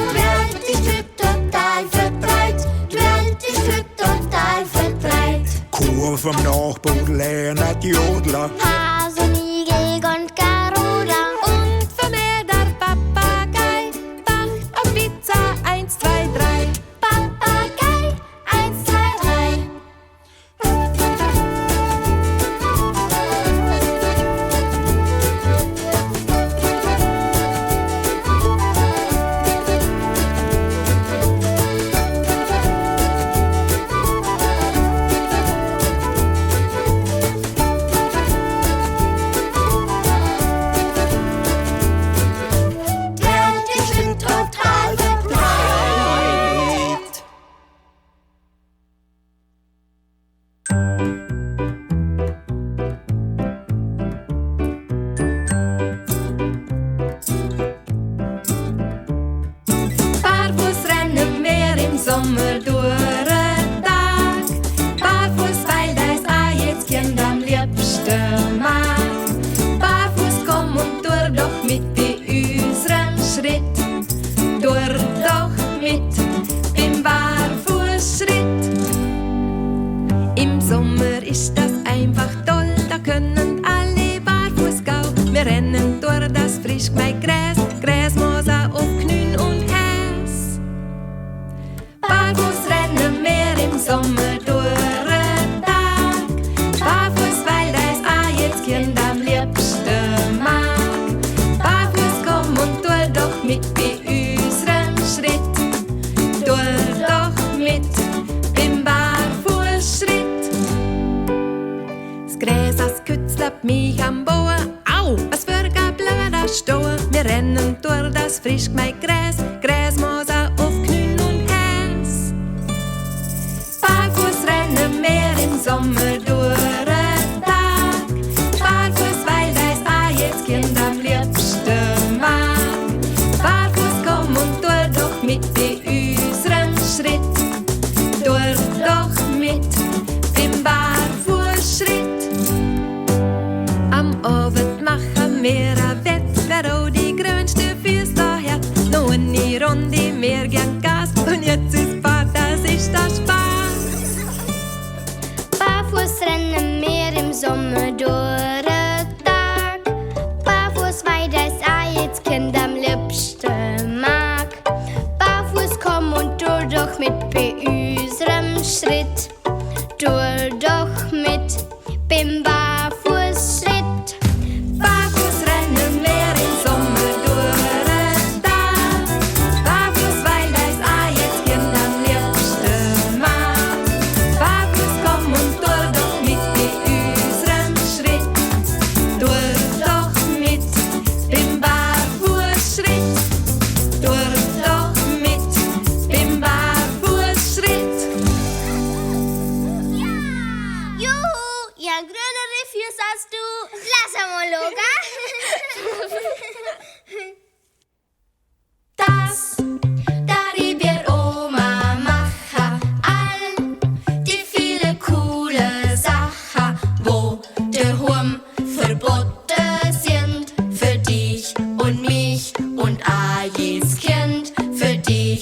Die Welt ist heute total verdreht. Die Welt ist heute total verdreht. Kuh vom Nachbar lernt Jodler. Hasenigel und Garuda. Und für mich der Papagei macht eine Pizza 1, 2, 3. Papagei 1, 2, 3. Die Welt ist heute total verdreht. Barfuß rennen wir im Sommer durch den Tag. Barfuß, weil das auch jetzt Kind am liebsten mag. Barfuß, komm und dur doch mit bei unserem Schritt. Dur doch mit beim Barfußschritt. Im Sommer ist das einfach toll, da können alle barfuß gehen. Wir rennen durch das frisch gemähte Gräs, Gräsmoser auf Knün und Käs. Barfuß rennen wir im Sommer durch den Tag. Barfuß, weil das auch jetzt Kind am liebsten mag. Barfuß, komm und tu doch mit bei unserem Schritt. Tu doch mit beim Barfußschritt. Das Gräs, das kützelt mich am Boden. Au, was für ein blöder Stoa. Wir rennen durch das frisch gemähte Gräs, Gräsmoser auf Knün und Käs. Barfuß rennen wir im Sommer durch den Tag. Barfuß, weil das auch jetzt Kind am liebsten mag. Barfuß, komm und tu doch mit bei unserem Schritt. Tu doch mit beim Barfußschritt. Am Abend machen wir ein Wett, wer auch die grönste Füße da hat. Noch eine Runde mehr gern Gas und jetzt ist Fahrt, das ist der Spaß. Barfuß rennen wir im Sommer durch den Tag. Barfuß, weil das auch jetzt Kind am liebsten mag. Barfuß, komm und tu doch mit bei unserem Schritt. Tu doch mit beim Barfußschritt. Barfuß rennen wir im Sommer durch den Tag. Barfuß, weil das auch jetzt Kind am liebsten mag. Barfuß, komm und tu doch mit bei unserem Schritt. Tu doch mit beim Barfußschritt. Tu doch mit beim Barfußschritt. Juhu, ja grönere Füße als du. Lass einmal loga. Das, da die wir Oma machen, all die viele coole Sachen, wo der Hurm verboten sind für dich und mich und all jedes Kind, für dich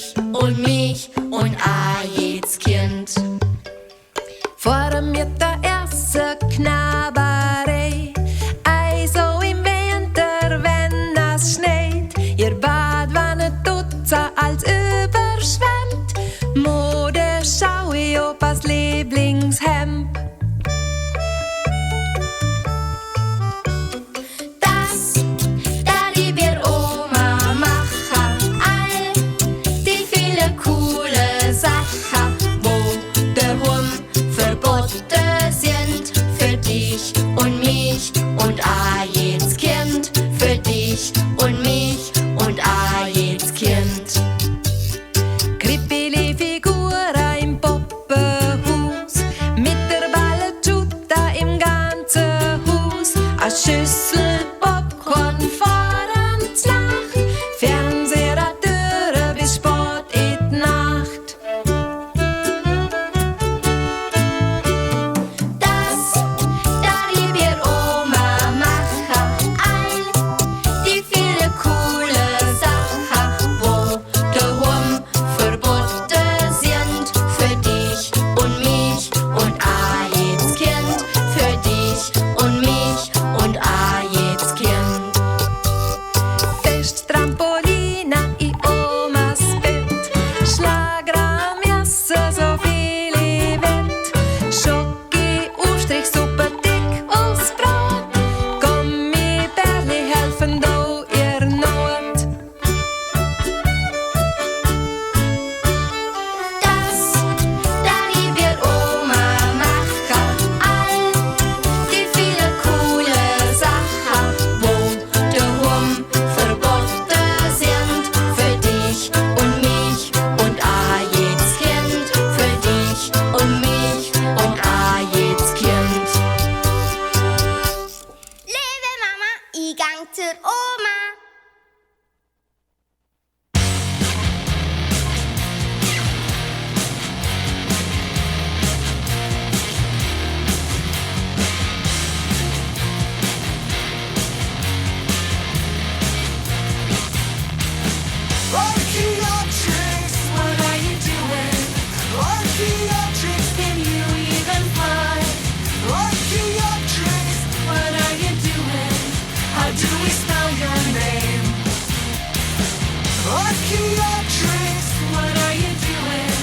Kind. Krippeli-Figura im Poppenhaus, mit der Ballettuta im ganzen Haus, a Schüssel Popcorn fahren Nacht, Fernseher an Türen bis spät in die Nacht. Das, da die wir Oma machen, all die viele coole Sachen, wo daheim verboten sind, für dich und mich und a jedes Kind, für dich und mich und a jedes Kind. Fest Trampolina i Omas Bett, Schlager am Jasse, so viel i Wett, Schoki, Aufstrich, super dick aus Brot, Gummibärli helfen do ihr Not. Das, da die wir Oma machen, all die viele coole Sachen, wo daheim verboten sind, für dich und mich und a jedes Kind, für dich und mich und a jedes Kind. Lieve mama, ich gang zur Oma. Archaeopteryx, what are you doing? Archaeopteryx, can you even fly? Archaeopteryx, what are you doing? How do we spell your name? Archaeopteryx, what are you doing?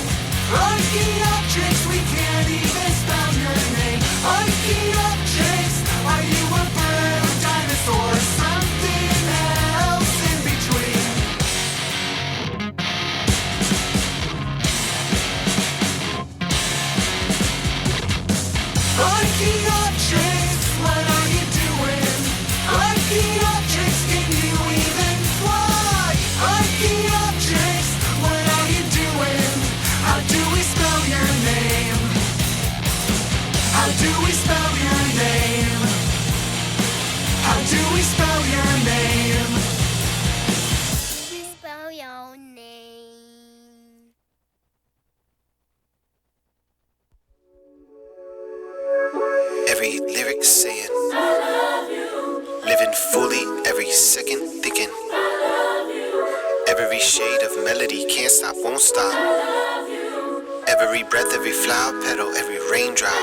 Archaeopteryx, we can't even spell your name. Archaeopteryx, are you a bird, a dinosaur, something else in between? Archaeopteryx, what are you doing? Archaeopteryx, can you even fly? Archaeopteryx, what are you doing? How do we spell your name? How do we spell your name? How do we spell your name? Spell your name. Every lyric saying, living fully, every second thinking, every shade of melody, can't stop, won't stop, every breath, every flower petal, every raindrop,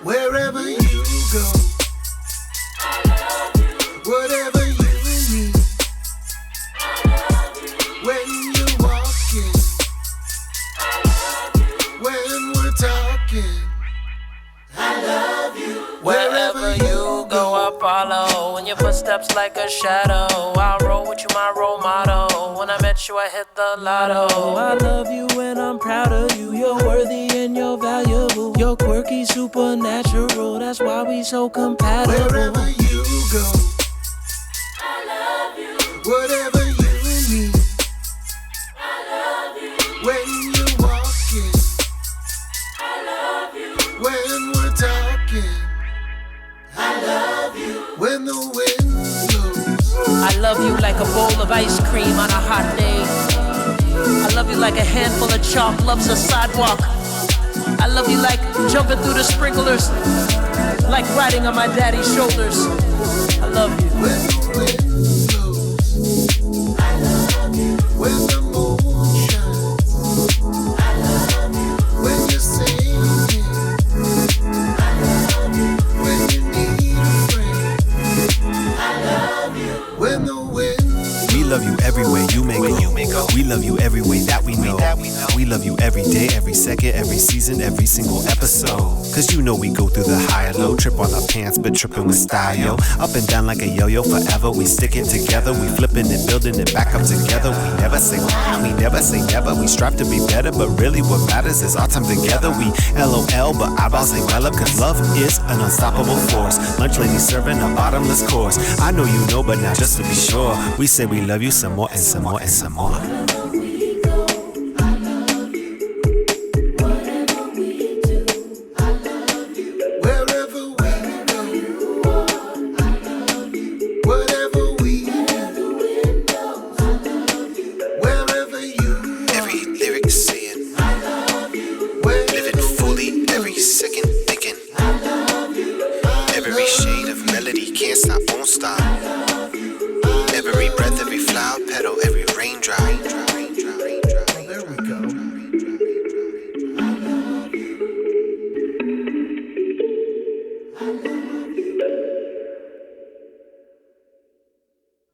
wherever you go, whatever you need, when you're walking, when we're talking, I love you. Wherever you go, I follow. In your footsteps like a shadow. I'll roll with you, my role model. When I met you, I hit the lotto. I love you and I'm proud of you. You're worthy and you're valuable. You're quirky, supernatural. That's why we so compatible. Wherever you go, I love you. Whatever you need, I love you. When you're walking, I love you. When we're talking, I love you. When the wind blows, I love you like a bowl of ice cream on a hot day. I love you like a handful of chalk loves a sidewalk. I love you like jumping through the sprinklers, like riding on my daddy's shoulders. I love you. when the wind blows, I love you. When the moon shines, I love you. When you're singing, I love you. When you need a friend, I love you. When the wind We love you every way you may go. We love you every way that we know. We love you every day, every second, every season, every single episode. Cause you know we go through the high and low. Trip on our pants, but tripping with style. Up and down like a yo-yo forever. We stick it together. We flipping it, building it back up together. We never never say we never say never. We strive to be better, but really what matters is our time together. We LOL, but eyeballs ain't well up, cause love is an unstoppable force. Lunch lady serving a bottomless course. I know you know, but now just to be sure, we say we love you some more and some more and some more.